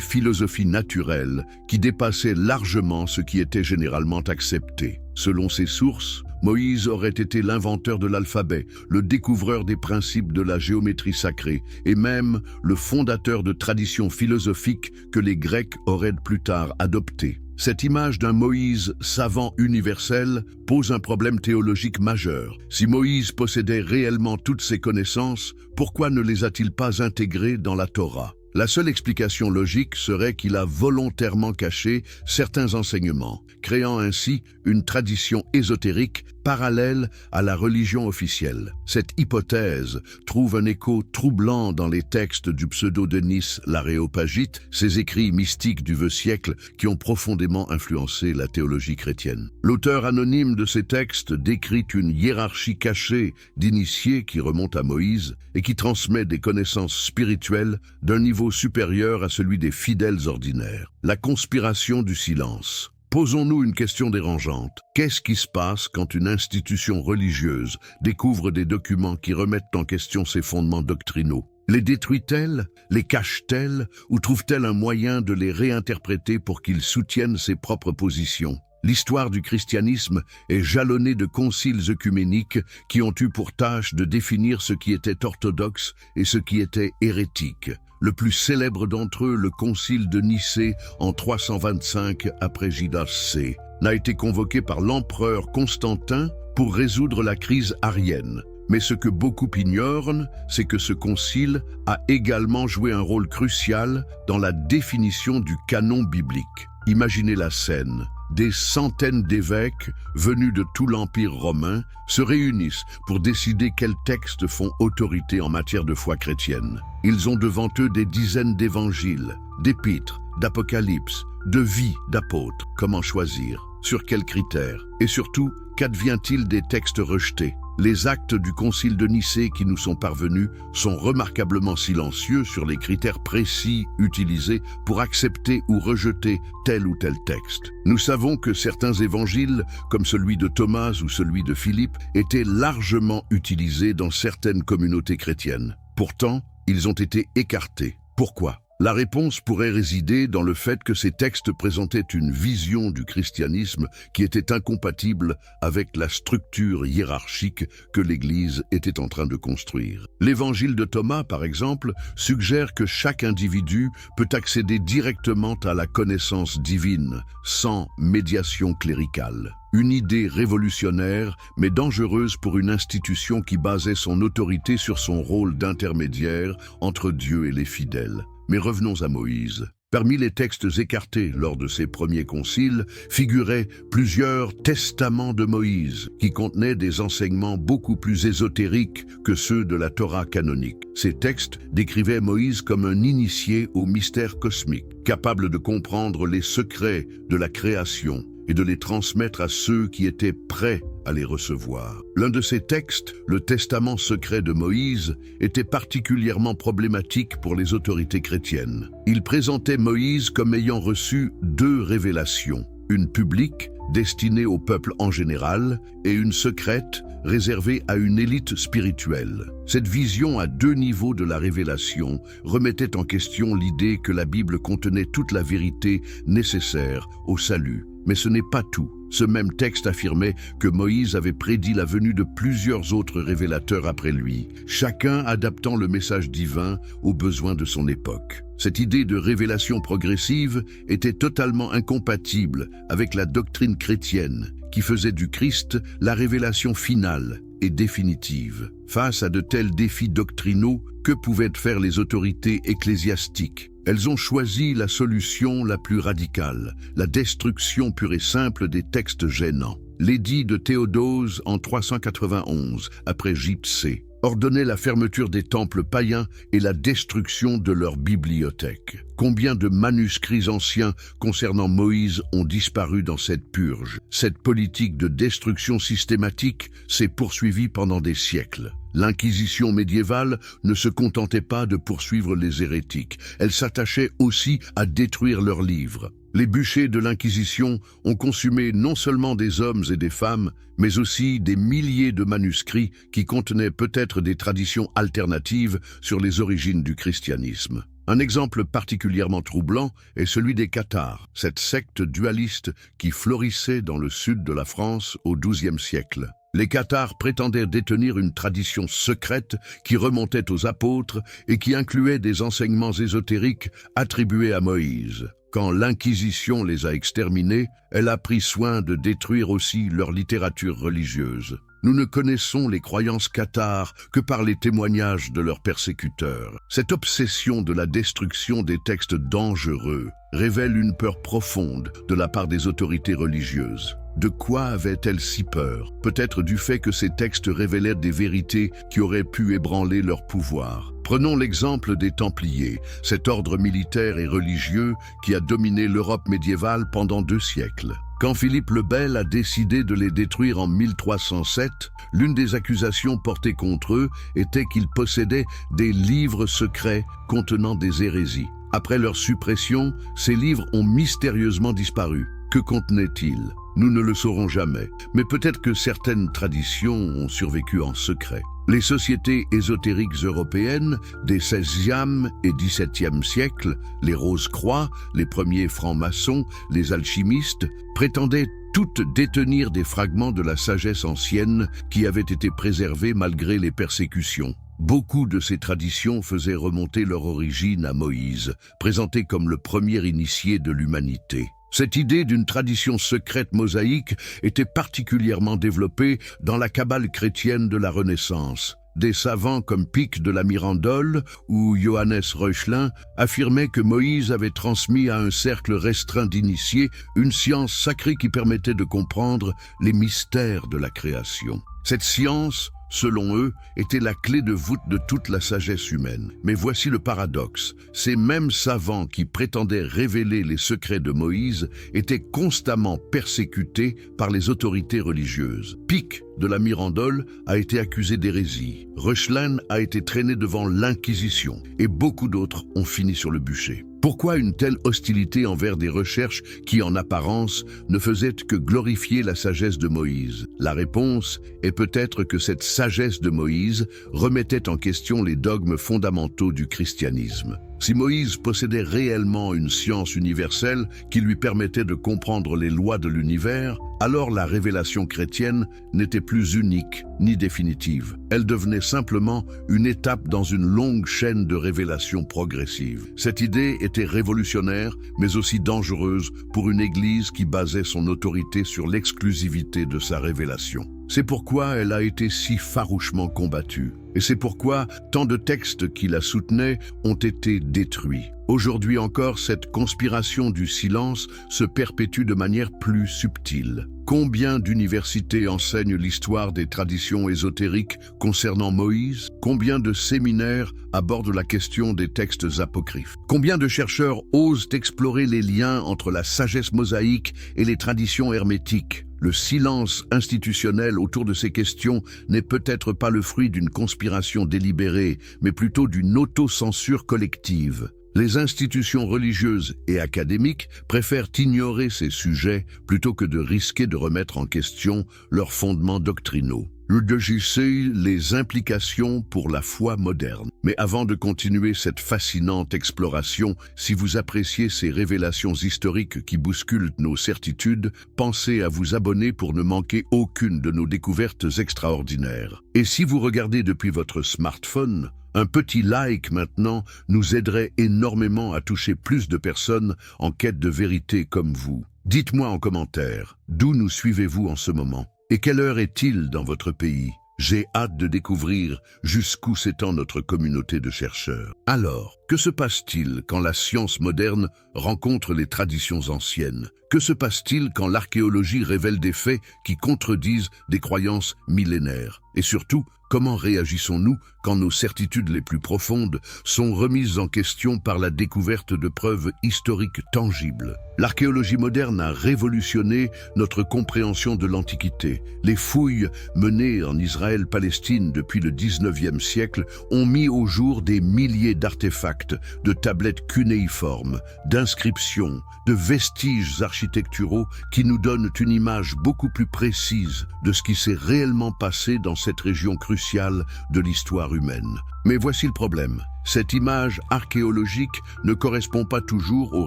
philosophie naturelle qui dépassaient largement ce qui était généralement accepté. Selon ces sources, Moïse aurait été l'inventeur de l'alphabet, le découvreur des principes de la géométrie sacrée et même le fondateur de traditions philosophiques que les Grecs auraient plus tard adoptées. Cette image d'un Moïse savant universel pose un problème théologique majeur. Si Moïse possédait réellement toutes ces connaissances, pourquoi ne les a-t-il pas intégrées dans la Torah ? La seule explication logique serait qu'il a volontairement caché certains enseignements, créant ainsi une tradition ésotérique parallèle à la religion officielle. Cette hypothèse trouve un écho troublant dans les textes du pseudo-Denis l'Aréopagite, ces écrits mystiques du vieux siècle qui ont profondément influencé la théologie chrétienne. L'auteur anonyme de ces textes décrit une hiérarchie cachée d'initiés qui remonte à Moïse et qui transmet des connaissances spirituelles d'un niveau supérieur à celui des fidèles ordinaires. La conspiration du silence. Posons-nous une question dérangeante. Qu'est-ce qui se passe quand une institution religieuse découvre des documents qui remettent en question ses fondements doctrinaux? Les détruit-elle? Les cache-t-elle? Ou trouve-t-elle un moyen de les réinterpréter pour qu'ils soutiennent ses propres positions? L'histoire du christianisme est jalonnée de conciles œcuméniques qui ont eu pour tâche de définir ce qui était orthodoxe et ce qui était hérétique. Le plus célèbre d'entre eux, le concile de Nicée en 325 après J.C., n'a été convoqué par l'empereur Constantin pour résoudre la crise arienne. Mais ce que beaucoup ignorent, c'est que ce concile a également joué un rôle crucial dans la définition du canon biblique. Imaginez la scène. Des centaines d'évêques venus de tout l'Empire romain se réunissent pour décider quels textes font autorité en matière de foi chrétienne. Ils ont devant eux des dizaines d'évangiles, d'épîtres, d'apocalypses, de vies d'apôtres. Comment choisir? Sur quels critères? Et surtout, qu'advient-il des textes rejetés? Les actes du concile de Nicée qui nous sont parvenus sont remarquablement silencieux sur les critères précis utilisés pour accepter ou rejeter tel ou tel texte. Nous savons que certains évangiles, comme celui de Thomas ou celui de Philippe, étaient largement utilisés dans certaines communautés chrétiennes. Pourtant, ils ont été écartés. Pourquoi? La réponse pourrait résider dans le fait que ces textes présentaient une vision du christianisme qui était incompatible avec la structure hiérarchique que l'Église était en train de construire. L'évangile de Thomas, par exemple, suggère que chaque individu peut accéder directement à la connaissance divine, sans médiation cléricale. Une idée révolutionnaire, mais dangereuse pour une institution qui basait son autorité sur son rôle d'intermédiaire entre Dieu et les fidèles. Mais revenons à Moïse. Parmi les textes écartés lors de ces premiers conciles figuraient plusieurs testaments de Moïse qui contenaient des enseignements beaucoup plus ésotériques que ceux de la Torah canonique. Ces textes décrivaient Moïse comme un initié au mystère cosmique, capable de comprendre les secrets de la création et de les transmettre à ceux qui étaient prêts à les recevoir. L'un de ces textes, le Testament secret de Moïse, était particulièrement problématique pour les autorités chrétiennes. Il présentait Moïse comme ayant reçu deux révélations, une publique, destinée au peuple en général, et une secrète, réservée à une élite spirituelle. Cette vision à deux niveaux de la révélation remettait en question l'idée que la Bible contenait toute la vérité nécessaire au salut. Mais ce n'est pas tout. Ce même texte affirmait que Moïse avait prédit la venue de plusieurs autres révélateurs après lui, chacun adaptant le message divin aux besoins de son époque. Cette idée de révélation progressive était totalement incompatible avec la doctrine chrétienne, qui faisait du Christ la révélation finale et définitive. Face à de tels défis doctrinaux, que pouvaient faire les autorités ecclésiastiques? Elles ont choisi la solution la plus radicale, la destruction pure et simple des textes gênants. L'édit de Théodose en 391, après J.C., ordonnait la fermeture des temples païens et la destruction de leurs bibliothèques. Combien de manuscrits anciens concernant Moïse ont disparu dans cette purge? Cette politique de destruction systématique s'est poursuivie pendant des siècles. L'Inquisition médiévale ne se contentait pas de poursuivre les hérétiques, elle s'attachait aussi à détruire leurs livres. Les bûchers de l'Inquisition ont consumé non seulement des hommes et des femmes, mais aussi des milliers de manuscrits qui contenaient peut-être des traditions alternatives sur les origines du christianisme. Un exemple particulièrement troublant est celui des Cathares, cette secte dualiste qui florissait dans le sud de la France au XIIe siècle. Les Cathares prétendaient détenir une tradition secrète qui remontait aux apôtres et qui incluait des enseignements ésotériques attribués à Moïse. Quand l'Inquisition les a exterminés, elle a pris soin de détruire aussi leur littérature religieuse. Nous ne connaissons les croyances cathares que par les témoignages de leurs persécuteurs. Cette obsession de la destruction des textes dangereux révèle une peur profonde de la part des autorités religieuses. De quoi avait-elle si peur? Peut-être du fait que ces textes révélaient des vérités qui auraient pu ébranler leur pouvoir. Prenons l'exemple des Templiers, cet ordre militaire et religieux qui a dominé l'Europe médiévale pendant 2 siècles. Quand Philippe le Bel a décidé de les détruire en 1307, l'une des accusations portées contre eux était qu'ils possédaient des livres secrets contenant des hérésies. Après leur suppression, ces livres ont mystérieusement disparu. Que contenaient-ils? Nous ne le saurons jamais, mais peut-être que certaines traditions ont survécu en secret. Les sociétés ésotériques européennes des XVIe et XVIIe siècles, les Rose-Croix, les premiers francs-maçons, les alchimistes, prétendaient toutes détenir des fragments de la sagesse ancienne qui avaient été préservés malgré les persécutions. Beaucoup de ces traditions faisaient remonter leur origine à Moïse, présenté comme le premier initié de l'humanité. Cette idée d'une tradition secrète mosaïque était particulièrement développée dans la Kabbale chrétienne de la Renaissance. Des savants comme Pike de la Mirandole ou Johannes Reuchlin affirmaient que Moïse avait transmis à un cercle restreint d'initiés une science sacrée qui permettait de comprendre les mystères de la création. Cette science, selon eux, était la clé de voûte de toute la sagesse humaine. Mais voici le paradoxe. Ces mêmes savants qui prétendaient révéler les secrets de Moïse étaient constamment persécutés par les autorités religieuses. Pike de la Mirandole a été accusé d'hérésie. Reuchlin a été traîné devant l'Inquisition et beaucoup d'autres ont fini sur le bûcher. Pourquoi une telle hostilité envers des recherches qui, en apparence, ne faisaient que glorifier la sagesse de Moïse? La réponse est peut-être que cette sagesse de Moïse remettait en question les dogmes fondamentaux du christianisme. Si Moïse possédait réellement une science universelle qui lui permettait de comprendre les lois de l'univers, alors la révélation chrétienne n'était plus unique ni définitive. Elle devenait simplement une étape dans une longue chaîne de révélations progressives. Cette idée était révolutionnaire, mais aussi dangereuse pour une Église qui basait son autorité sur l'exclusivité de sa révélation. C'est pourquoi elle a été si farouchement combattue. Et c'est pourquoi tant de textes qui la soutenaient ont été détruits. Aujourd'hui encore, cette conspiration du silence se perpétue de manière plus subtile. Combien d'universités enseignent l'histoire des traditions ésotériques concernant Moïse? Combien de séminaires abordent la question des textes apocryphes? Combien de chercheurs osent explorer les liens entre la sagesse mosaïque et les traditions hermétiques? Le silence institutionnel autour de ces questions n'est peut-être pas le fruit d'une conspiration délibérée, mais plutôt d'une autocensure collective. Les institutions religieuses et académiques préfèrent ignorer ces sujets plutôt que de risquer de remettre en question leurs fondements doctrinaux. Les implications pour la foi moderne. Mais avant de continuer cette fascinante exploration, si vous appréciez ces révélations historiques qui bousculent nos certitudes, pensez à vous abonner pour ne manquer aucune de nos découvertes extraordinaires. Et si vous regardez depuis votre smartphone, un petit like maintenant nous aiderait énormément à toucher plus de personnes en quête de vérité comme vous. Dites-moi en commentaire, d'où nous suivez-vous en ce moment? Et quelle heure est-il dans votre pays? J'ai hâte de découvrir jusqu'où s'étend notre communauté de chercheurs. Alors, que se passe-t-il quand la science moderne rencontre les traditions anciennes? Que se passe-t-il quand l'archéologie révèle des faits qui contredisent des croyances millénaires? Et surtout, comment réagissons-nous quand nos certitudes les plus profondes sont remises en question par la découverte de preuves historiques tangibles? L'archéologie moderne a révolutionné notre compréhension de l'Antiquité. Les fouilles menées en Israël-Palestine depuis le 19e siècle ont mis au jour des milliers d'artefacts, de tablettes cunéiformes, d'inscriptions, de vestiges architecturaux qui nous donnent une image beaucoup plus précise de ce qui s'est réellement passé dans cette région cruciale de l'histoire humaine. Mais voici le problème. Cette image archéologique ne correspond pas toujours au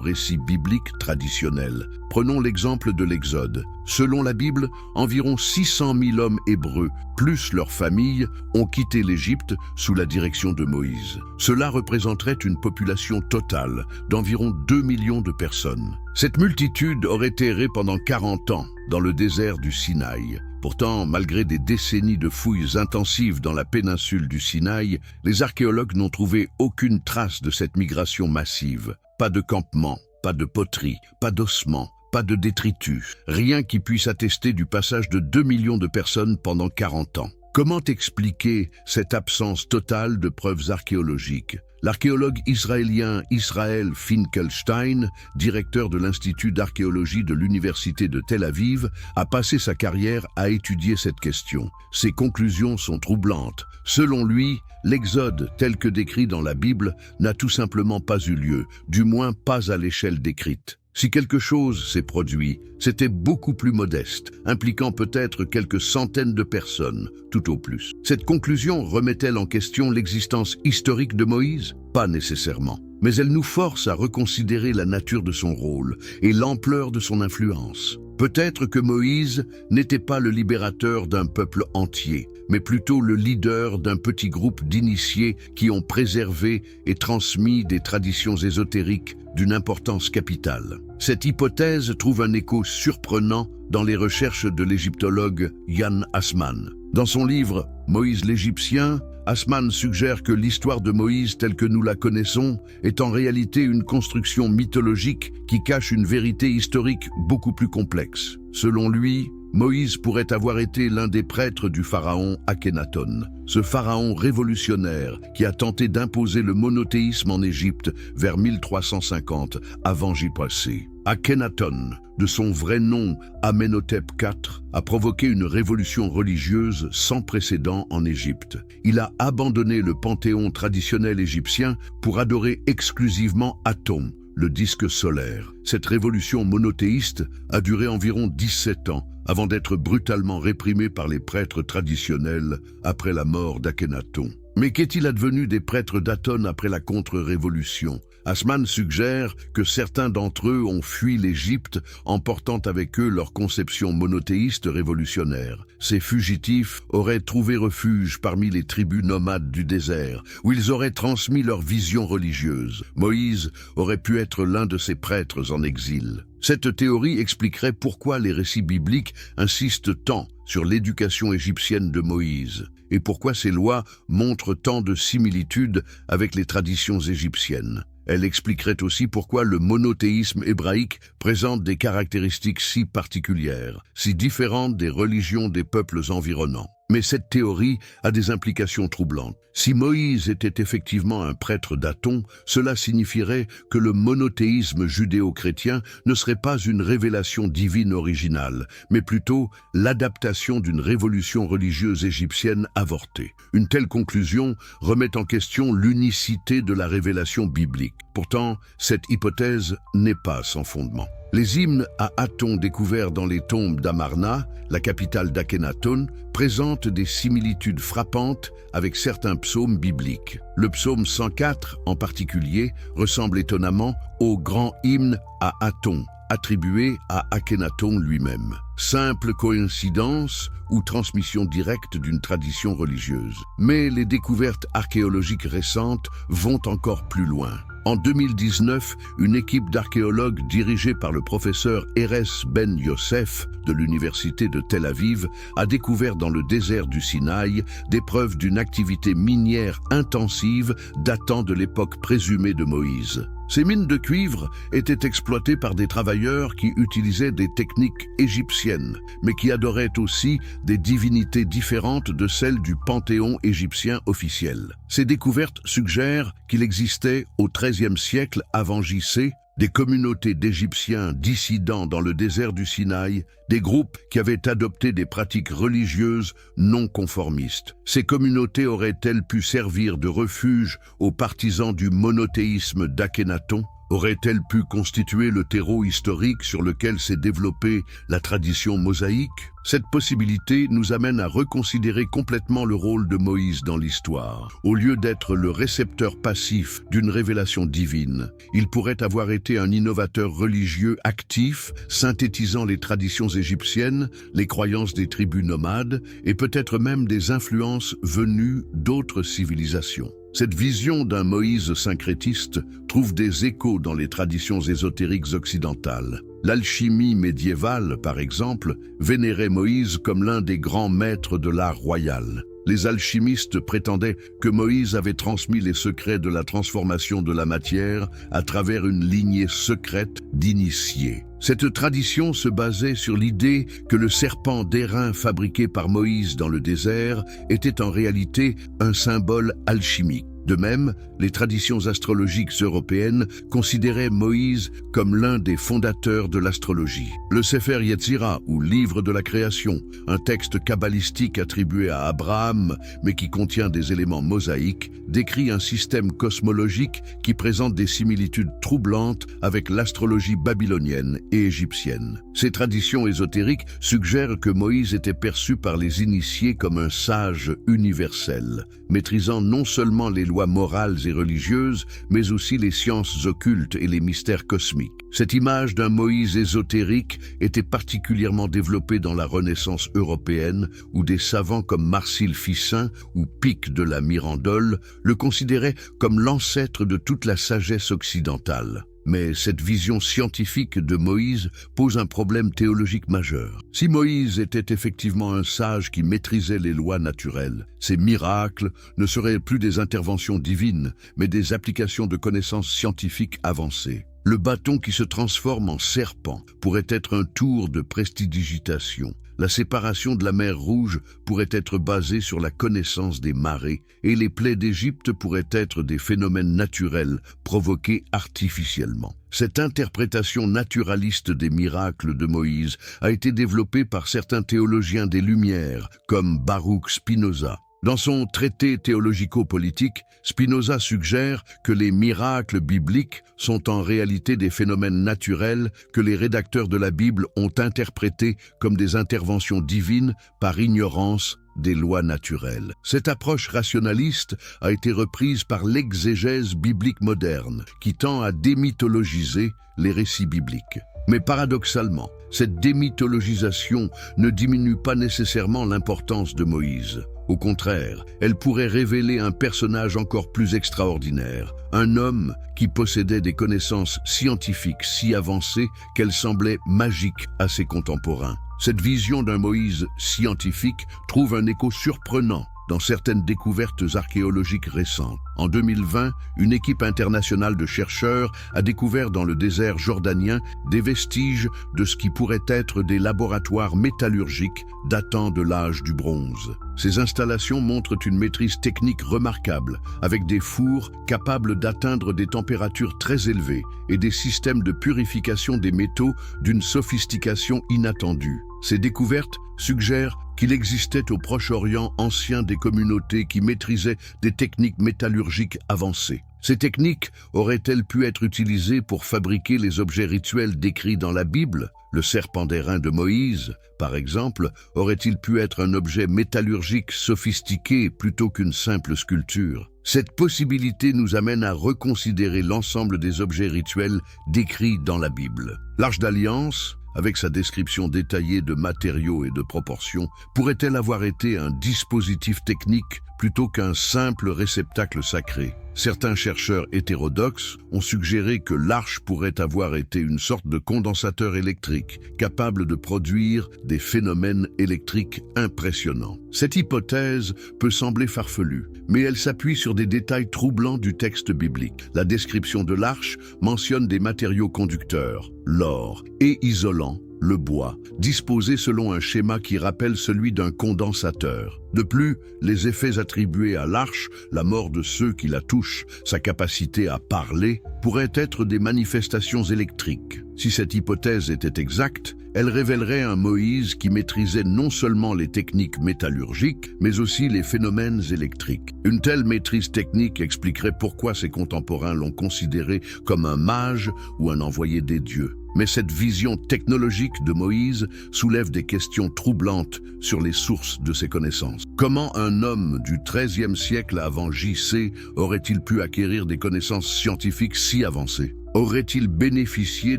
récit biblique traditionnel. Prenons l'exemple de l'Exode. Selon la Bible, environ 600 000 hommes hébreux, plus leurs familles, ont quitté l'Égypte sous la direction de Moïse. Cela représenterait une population totale d'environ 2 millions de personnes. Cette multitude aurait erré pendant 40 ans dans le désert du Sinaï. Pourtant, malgré des décennies de fouilles intensives dans la péninsule du Sinaï, les archéologues n'ont trouvé aucune trace de cette migration massive. Pas de campement, pas de poterie, pas d'ossements, pas de détritus, rien qui puisse attester du passage de 2 millions de personnes pendant 40 ans. Comment expliquer cette absence totale de preuves archéologiques? L'archéologue israélien Israel Finkelstein, directeur de l'Institut d'archéologie de l'Université de Tel Aviv, a passé sa carrière à étudier cette question. Ses conclusions sont troublantes. Selon lui, l'Exode tel que décrit dans la Bible n'a tout simplement pas eu lieu, du moins pas à l'échelle décrite. Si quelque chose s'est produit, c'était beaucoup plus modeste, impliquant peut-être quelques centaines de personnes, tout au plus. Cette conclusion remet-elle en question l'existence historique de Moïse? Pas nécessairement. Mais elle nous force à reconsidérer la nature de son rôle et l'ampleur de son influence. Peut-être que Moïse n'était pas le libérateur d'un peuple entier, mais plutôt le leader d'un petit groupe d'initiés qui ont préservé et transmis des traditions ésotériques d'une importance capitale. Cette hypothèse trouve un écho surprenant dans les recherches de l'égyptologue Yann Assmann. Dans son livre « Moïse l'Égyptien », Assmann suggère que l'histoire de Moïse telle que nous la connaissons est en réalité une construction mythologique qui cache une vérité historique beaucoup plus complexe. Selon lui, Moïse pourrait avoir été l'un des prêtres du pharaon Akhenaton, ce pharaon révolutionnaire qui a tenté d'imposer le monothéisme en Égypte vers 1350 avant J.P.C. Akhenaton, de son vrai nom Amenhotep IV, a provoqué une révolution religieuse sans précédent en Égypte. Il a abandonné le panthéon traditionnel égyptien pour adorer exclusivement Aton, le disque solaire. Cette révolution monothéiste a duré environ 17 ans avant d'être brutalement réprimée par les prêtres traditionnels après la mort d'Akhenaton. Mais qu'est-il advenu des prêtres d'Aton après la contre-révolution? Assmann suggère que certains d'entre eux ont fui l'Égypte, emportant avec eux leur conception monothéiste révolutionnaire. Ces fugitifs auraient trouvé refuge parmi les tribus nomades du désert, où ils auraient transmis leur vision religieuse. Moïse aurait pu être l'un de ces prêtres en exil. Cette théorie expliquerait pourquoi les récits bibliques insistent tant sur l'éducation égyptienne de Moïse, et pourquoi ces lois montrent tant de similitudes avec les traditions égyptiennes. Elle expliquerait aussi pourquoi le monothéisme hébraïque présente des caractéristiques si particulières, si différentes des religions des peuples environnants. Mais cette théorie a des implications troublantes. Si Moïse était effectivement un prêtre d'Aton, cela signifierait que le monothéisme judéo-chrétien ne serait pas une révélation divine originale, mais plutôt l'adaptation d'une révolution religieuse égyptienne avortée. Une telle conclusion remet en question l'unicité de la révélation biblique. Pourtant, cette hypothèse n'est pas sans fondement. Les hymnes à Aton découverts dans les tombes d'Amarna, la capitale d'Akhenaton, présentent des similitudes frappantes avec certains psaumes bibliques. Le psaume 104, en particulier, ressemble étonnamment au grand hymne à Aton, attribué à Akhenaton lui-même. Simple coïncidence ou transmission directe d'une tradition religieuse. Mais les découvertes archéologiques récentes vont encore plus loin. En 2019, une équipe d'archéologues dirigée par le professeur Erez Ben Yosef de l'Université de Tel Aviv a découvert dans le désert du Sinaï des preuves d'une activité minière intensive datant de l'époque présumée de Moïse. Ces mines de cuivre étaient exploitées par des travailleurs qui utilisaient des techniques égyptiennes, mais qui adoraient aussi des divinités différentes de celles du panthéon égyptien officiel. Ces découvertes suggèrent qu'il existait au XIIIe siècle avant J.C. des communautés d'Égyptiens dissidents dans le désert du Sinaï, des groupes qui avaient adopté des pratiques religieuses non conformistes. Ces communautés auraient-elles pu servir de refuge aux partisans du monothéisme d'Akhenaton? Aurait-elle pu constituer le terreau historique sur lequel s'est développée la tradition mosaïque? Cette possibilité nous amène à reconsidérer complètement le rôle de Moïse dans l'histoire. Au lieu d'être le récepteur passif d'une révélation divine, il pourrait avoir été un innovateur religieux actif, synthétisant les traditions égyptiennes, les croyances des tribus nomades et peut-être même des influences venues d'autres civilisations. Cette vision d'un Moïse syncrétiste trouve des échos dans les traditions ésotériques occidentales. L'alchimie médiévale, par exemple, vénérait Moïse comme l'un des grands maîtres de l'art royal. Les alchimistes prétendaient que Moïse avait transmis les secrets de la transformation de la matière à travers une lignée secrète d'initiés. Cette tradition se basait sur l'idée que le serpent d'airain fabriqué par Moïse dans le désert était en réalité un symbole alchimique. De même, les traditions astrologiques européennes considéraient Moïse comme l'un des fondateurs de l'astrologie. Le Sefer Yetzira, ou Livre de la Création, un texte kabbalistique attribué à Abraham, mais qui contient des éléments mosaïques, décrit un système cosmologique qui présente des similitudes troublantes avec l'astrologie babylonienne et égyptienne. Ces traditions ésotériques suggèrent que Moïse était perçu par les initiés comme un sage universel, maîtrisant non seulement les lois morales et religieuses, mais aussi les sciences occultes et les mystères cosmiques. Cette image d'un Moïse ésotérique était particulièrement développée dans la Renaissance européenne, où des savants comme Marcille Ficin ou Pic de la Mirandole le considéraient comme l'ancêtre de toute la sagesse occidentale. Mais cette vision scientifique de Moïse pose un problème théologique majeur. Si Moïse était effectivement un sage qui maîtrisait les lois naturelles, ses miracles ne seraient plus des interventions divines, mais des applications de connaissances scientifiques avancées. Le bâton qui se transforme en serpent pourrait être un tour de prestidigitation. La séparation de la mer Rouge pourrait être basée sur la connaissance des marées et les plaies d'Égypte pourraient être des phénomènes naturels provoqués artificiellement. Cette interprétation naturaliste des miracles de Moïse a été développée par certains théologiens des Lumières, comme Baruch Spinoza. Dans son traité théologico-politique, Spinoza suggère que les miracles bibliques sont en réalité des phénomènes naturels que les rédacteurs de la Bible ont interprétés comme des interventions divines par ignorance des lois naturelles. Cette approche rationaliste a été reprise par l'exégèse biblique moderne, qui tend à démythologiser les récits bibliques. Mais paradoxalement, cette démythologisation ne diminue pas nécessairement l'importance de Moïse. Au contraire, elle pourrait révéler un personnage encore plus extraordinaire, un homme qui possédait des connaissances scientifiques si avancées qu'elles semblaient magiques à ses contemporains. Cette vision d'un Moïse scientifique trouve un écho surprenant dans certaines découvertes archéologiques récentes. En 2020, une équipe internationale de chercheurs a découvert dans le désert jordanien des vestiges de ce qui pourrait être des laboratoires métallurgiques datant de l'âge du bronze. Ces installations montrent une maîtrise technique remarquable, avec des fours capables d'atteindre des températures très élevées et des systèmes de purification des métaux d'une sophistication inattendue. Ces découvertes suggèrent qu'il existait au Proche-Orient ancien des communautés qui maîtrisaient des techniques métallurgiques avancées. Ces techniques auraient-elles pu être utilisées pour fabriquer les objets rituels décrits dans la Bible? Le serpent d'airain de Moïse, par exemple, aurait-il pu être un objet métallurgique sophistiqué plutôt qu'une simple sculpture? Cette possibilité nous amène à reconsidérer l'ensemble des objets rituels décrits dans la Bible. L'Arche d'Alliance, avec sa description détaillée de matériaux et de proportions, pourrait-elle avoir été un dispositif technique plutôt qu'un simple réceptacle sacré? Certains chercheurs hétérodoxes ont suggéré que l'arche pourrait avoir été une sorte de condensateur électrique, capable de produire des phénomènes électriques impressionnants. Cette hypothèse peut sembler farfelue, mais elle s'appuie sur des détails troublants du texte biblique. La description de l'arche mentionne des matériaux conducteurs, l'or, et isolants, le bois, disposé selon un schéma qui rappelle celui d'un condensateur. De plus, les effets attribués à l'arche, la mort de ceux qui la touchent, sa capacité à parler, pourraient être des manifestations électriques. Si cette hypothèse était exacte, elle révélerait un Moïse qui maîtrisait non seulement les techniques métallurgiques, mais aussi les phénomènes électriques. Une telle maîtrise technique expliquerait pourquoi ses contemporains l'ont considéré comme un mage ou un envoyé des dieux. Mais cette vision technologique de Moïse soulève des questions troublantes sur les sources de ses connaissances. Comment un homme du XIIIe siècle avant JC aurait-il pu acquérir des connaissances scientifiques si avancées? Aurait-il bénéficié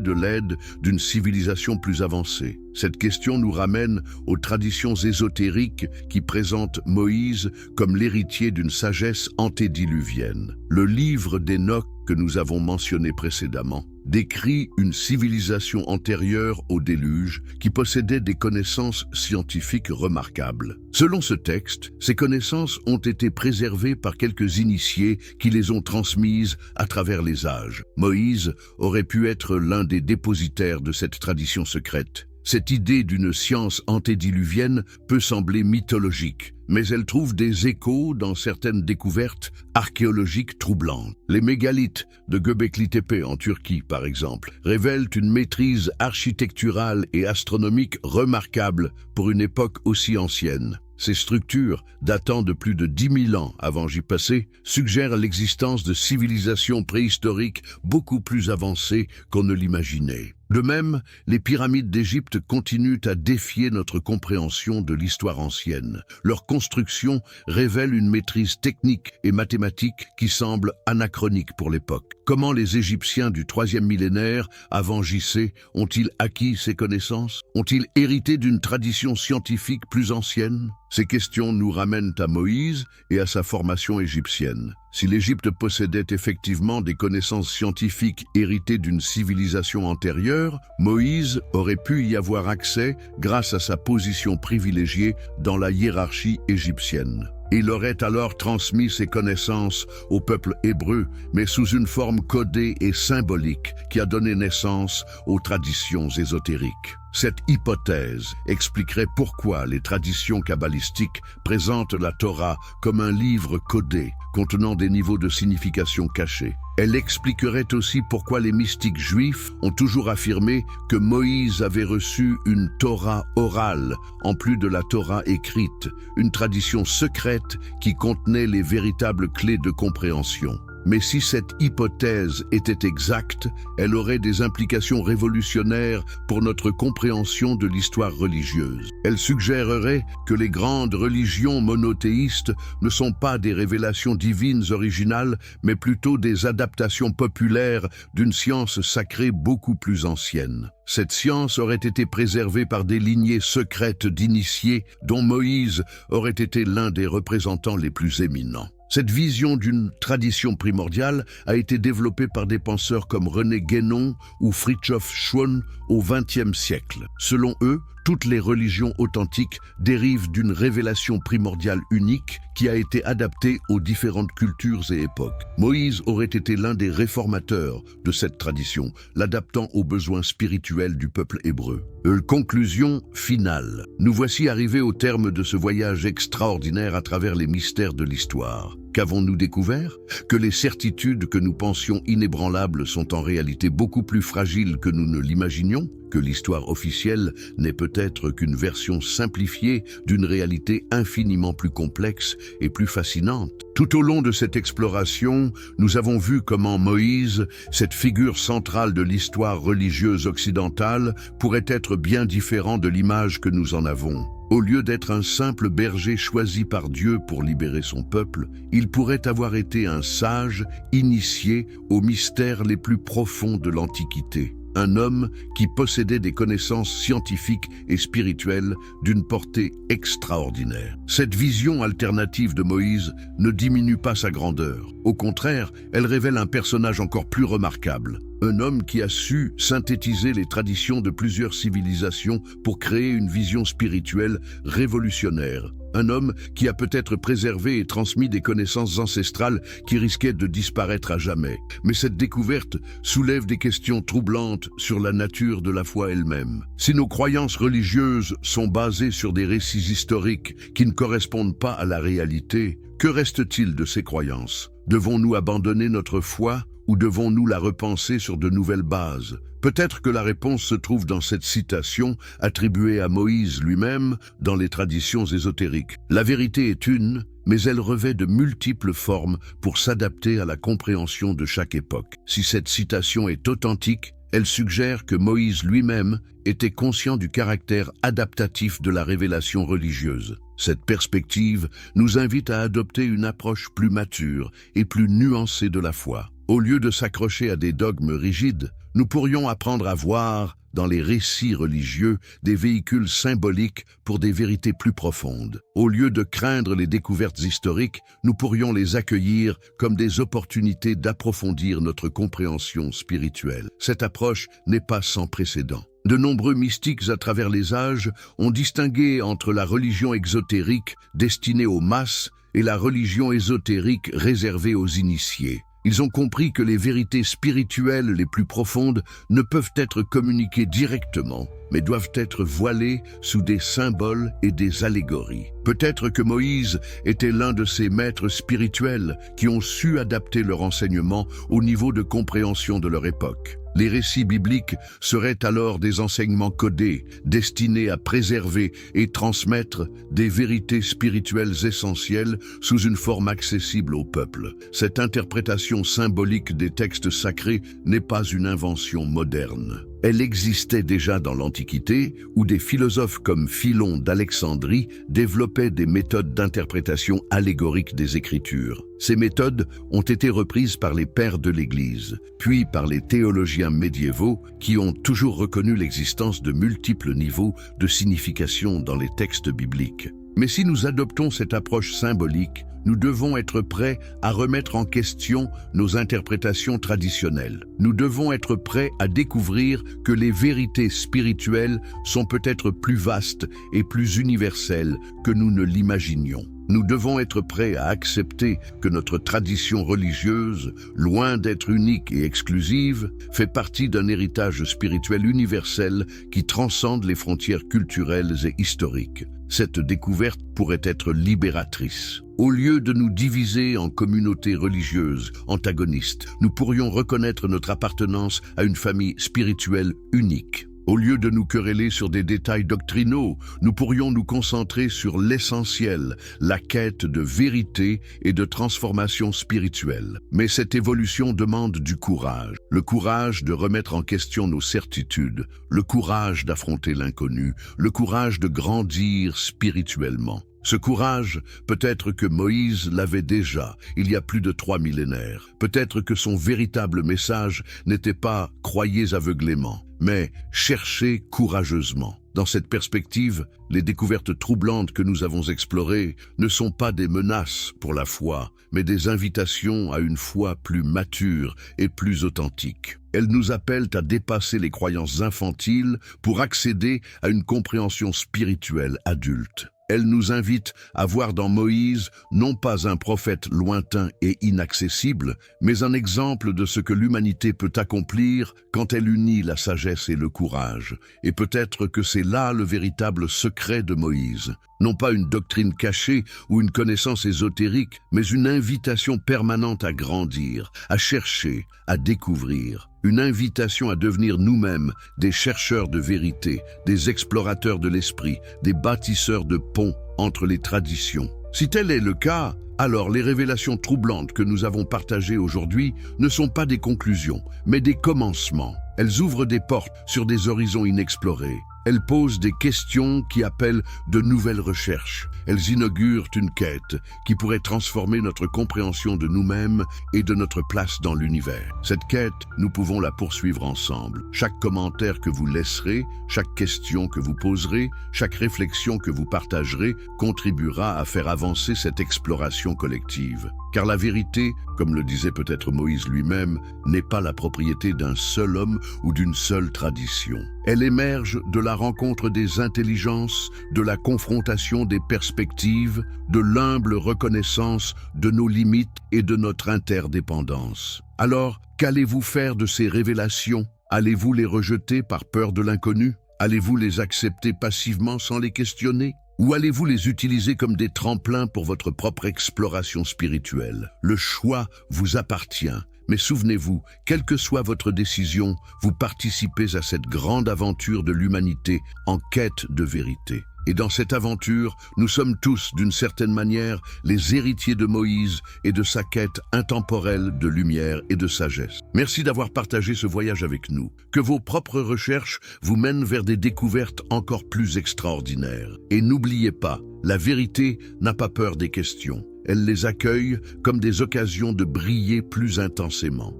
de l'aide d'une civilisation plus avancée? Cette question nous ramène aux traditions ésotériques qui présentent Moïse comme l'héritier d'une sagesse antédiluvienne. Le livre d'Hénoch que nous avons mentionné précédemment décrit une civilisation antérieure au déluge qui possédait des connaissances scientifiques remarquables. Selon ce texte, ces connaissances ont été préservées par quelques initiés qui les ont transmises à travers les âges. Moïse aurait pu être l'un des dépositaires de cette tradition secrète. Cette idée d'une science antédiluvienne peut sembler mythologique, mais elle trouve des échos dans certaines découvertes archéologiques troublantes. Les mégalithes de Göbekli-Tepe en Turquie, par exemple, révèlent une maîtrise architecturale et astronomique remarquable pour une époque aussi ancienne. Ces structures, datant de plus de 10 000 ans avant J.P.C., suggèrent l'existence de civilisations préhistoriques beaucoup plus avancées qu'on ne l'imaginait. De même, les pyramides d'Égypte continuent à défier notre compréhension de l'histoire ancienne. Leur construction révèle une maîtrise technique et mathématique qui semble anachronique pour l'époque. Comment les Égyptiens du 3e millénaire avant J.C. ont-ils acquis ces connaissances? Ont-ils hérité d'une tradition scientifique plus ancienne? Ces questions nous ramènent à Moïse et à sa formation égyptienne. Si l'Égypte possédait effectivement des connaissances scientifiques héritées d'une civilisation antérieure, Moïse aurait pu y avoir accès grâce à sa position privilégiée dans la hiérarchie égyptienne. Il aurait alors transmis ses connaissances au peuple hébreu, mais sous une forme codée et symbolique qui a donné naissance aux traditions ésotériques. Cette hypothèse expliquerait pourquoi les traditions kabbalistiques présentent la Torah comme un livre codé, contenant des niveaux de signification cachés. Elle expliquerait aussi pourquoi les mystiques juifs ont toujours affirmé que Moïse avait reçu une Torah orale, en plus de la Torah écrite, une tradition secrète qui contenait les véritables clés de compréhension. Mais si cette hypothèse était exacte, elle aurait des implications révolutionnaires pour notre compréhension de l'histoire religieuse. Elle suggérerait que les grandes religions monothéistes ne sont pas des révélations divines originales, mais plutôt des adaptations populaires d'une science sacrée beaucoup plus ancienne. Cette science aurait été préservée par des lignées secrètes d'initiés dont Moïse aurait été l'un des représentants les plus éminents. Cette vision d'une tradition primordiale a été développée par des penseurs comme René Guénon ou Fridtjof Schwann au XXe siècle. Selon eux, toutes les religions authentiques dérivent d'une révélation primordiale unique qui a été adaptée aux différentes cultures et époques. Moïse aurait été l'un des réformateurs de cette tradition, l'adaptant aux besoins spirituels du peuple hébreu. Conclusion finale. Nous voici arrivés au terme de ce voyage extraordinaire à travers les mystères de l'histoire. Qu'avons-nous découvert? Que les certitudes que nous pensions inébranlables sont en réalité beaucoup plus fragiles que nous ne l'imaginions? Que l'histoire officielle n'est peut-être qu'une version simplifiée d'une réalité infiniment plus complexe et plus fascinante. Tout au long de cette exploration, nous avons vu comment Moïse, cette figure centrale de l'histoire religieuse occidentale, pourrait être bien différent de l'image que nous en avons. Au lieu d'être un simple berger choisi par Dieu pour libérer son peuple, il pourrait avoir été un sage initié aux mystères les plus profonds de l'Antiquité. Un homme qui possédait des connaissances scientifiques et spirituelles d'une portée extraordinaire. Cette vision alternative de Moïse ne diminue pas sa grandeur. Au contraire, elle révèle un personnage encore plus remarquable. Un homme qui a su synthétiser les traditions de plusieurs civilisations pour créer une vision spirituelle révolutionnaire. Un homme qui a peut-être préservé et transmis des connaissances ancestrales qui risquaient de disparaître à jamais. Mais cette découverte soulève des questions troublantes sur la nature de la foi elle-même. Si nos croyances religieuses sont basées sur des récits historiques qui ne correspondent pas à la réalité, que reste-t-il de ces croyances? Devons-nous abandonner notre foi ou devons-nous la repenser sur de nouvelles bases? Peut-être que la réponse se trouve dans cette citation attribuée à Moïse lui-même dans les traditions ésotériques. La vérité est une, mais elle revêt de multiples formes pour s'adapter à la compréhension de chaque époque. Si cette citation est authentique, elle suggère que Moïse lui-même était conscient du caractère adaptatif de la révélation religieuse. Cette perspective nous invite à adopter une approche plus mature et plus nuancée de la foi. Au lieu de s'accrocher à des dogmes rigides, nous pourrions apprendre à voir, dans les récits religieux, des véhicules symboliques pour des vérités plus profondes. Au lieu de craindre les découvertes historiques, nous pourrions les accueillir comme des opportunités d'approfondir notre compréhension spirituelle. Cette approche n'est pas sans précédent. De nombreux mystiques à travers les âges ont distingué entre la religion exotérique destinée aux masses et la religion ésotérique réservée aux initiés. Ils ont compris que les vérités spirituelles les plus profondes ne peuvent être communiquées directement, mais doivent être voilées sous des symboles et des allégories. Peut-être que Moïse était l'un de ces maîtres spirituels qui ont su adapter leur enseignement au niveau de compréhension de leur époque. Les récits bibliques seraient alors des enseignements codés, destinés à préserver et transmettre des vérités spirituelles essentielles sous une forme accessible au peuple. Cette interprétation symbolique des textes sacrés n'est pas une invention moderne. Elle existait déjà dans l'Antiquité, où des philosophes comme Philon d'Alexandrie développaient des méthodes d'interprétation allégorique des Écritures. Ces méthodes ont été reprises par les pères de l'Église, puis par les théologiens médiévaux qui ont toujours reconnu l'existence de multiples niveaux de signification dans les textes bibliques. Mais si nous adoptons cette approche symbolique, nous devons être prêts à remettre en question nos interprétations traditionnelles. Nous devons être prêts à découvrir que les vérités spirituelles sont peut-être plus vastes et plus universelles que nous ne l'imaginions. Nous devons être prêts à accepter que notre tradition religieuse, loin d'être unique et exclusive, fait partie d'un héritage spirituel universel qui transcende les frontières culturelles et historiques. Cette découverte pourrait être libératrice. Au lieu de nous diviser en communautés religieuses antagonistes, nous pourrions reconnaître notre appartenance à une famille spirituelle unique. Au lieu de nous quereller sur des détails doctrinaux, nous pourrions nous concentrer sur l'essentiel, la quête de vérité et de transformation spirituelle. Mais cette évolution demande du courage. Le courage de remettre en question nos certitudes, le courage d'affronter l'inconnu, le courage de grandir spirituellement. Ce courage, peut-être que Moïse l'avait déjà, il y a plus de 3 millénaires. Peut-être que son véritable message n'était pas « croyez aveuglément », mais « cherchez courageusement ». Dans cette perspective, les découvertes troublantes que nous avons explorées ne sont pas des menaces pour la foi, mais des invitations à une foi plus mature et plus authentique. Elles nous appellent à dépasser les croyances infantiles pour accéder à une compréhension spirituelle adulte. Elle nous invite à voir dans Moïse non pas un prophète lointain et inaccessible, mais un exemple de ce que l'humanité peut accomplir quand elle unit la sagesse et le courage. Et peut-être que c'est là le véritable secret de Moïse. Non pas une doctrine cachée ou une connaissance ésotérique, mais une invitation permanente à grandir, à chercher, à découvrir. Une invitation à devenir nous-mêmes des chercheurs de vérité, des explorateurs de l'esprit, des bâtisseurs de ponts entre les traditions. Si tel est le cas, alors les révélations troublantes que nous avons partagées aujourd'hui ne sont pas des conclusions, mais des commencements. Elles ouvrent des portes sur des horizons inexplorés. Elles posent des questions qui appellent de nouvelles recherches. Elles inaugurent une quête qui pourrait transformer notre compréhension de nous-mêmes et de notre place dans l'univers. Cette quête, nous pouvons la poursuivre ensemble. Chaque commentaire que vous laisserez, chaque question que vous poserez, chaque réflexion que vous partagerez contribuera à faire avancer cette exploration collective. Car la vérité, comme le disait peut-être Moïse lui-même, n'est pas la propriété d'un seul homme ou d'une seule tradition. Elle émerge de la rencontre des intelligences, de la confrontation des perspectives, de l'humble reconnaissance de nos limites et de notre interdépendance. Alors, qu'allez-vous faire de ces révélations? Allez-vous les rejeter par peur de l'inconnu? Allez-vous les accepter passivement sans les questionner? Ou allez-vous les utiliser comme des tremplins pour votre propre exploration spirituelle? Le choix vous appartient, mais souvenez-vous, quelle que soit votre décision, vous participez à cette grande aventure de l'humanité en quête de vérité. Et dans cette aventure, nous sommes tous, d'une certaine manière, les héritiers de Moïse et de sa quête intemporelle de lumière et de sagesse. Merci d'avoir partagé ce voyage avec nous. Que vos propres recherches vous mènent vers des découvertes encore plus extraordinaires. Et n'oubliez pas, la vérité n'a pas peur des questions. Elle les accueille comme des occasions de briller plus intensément.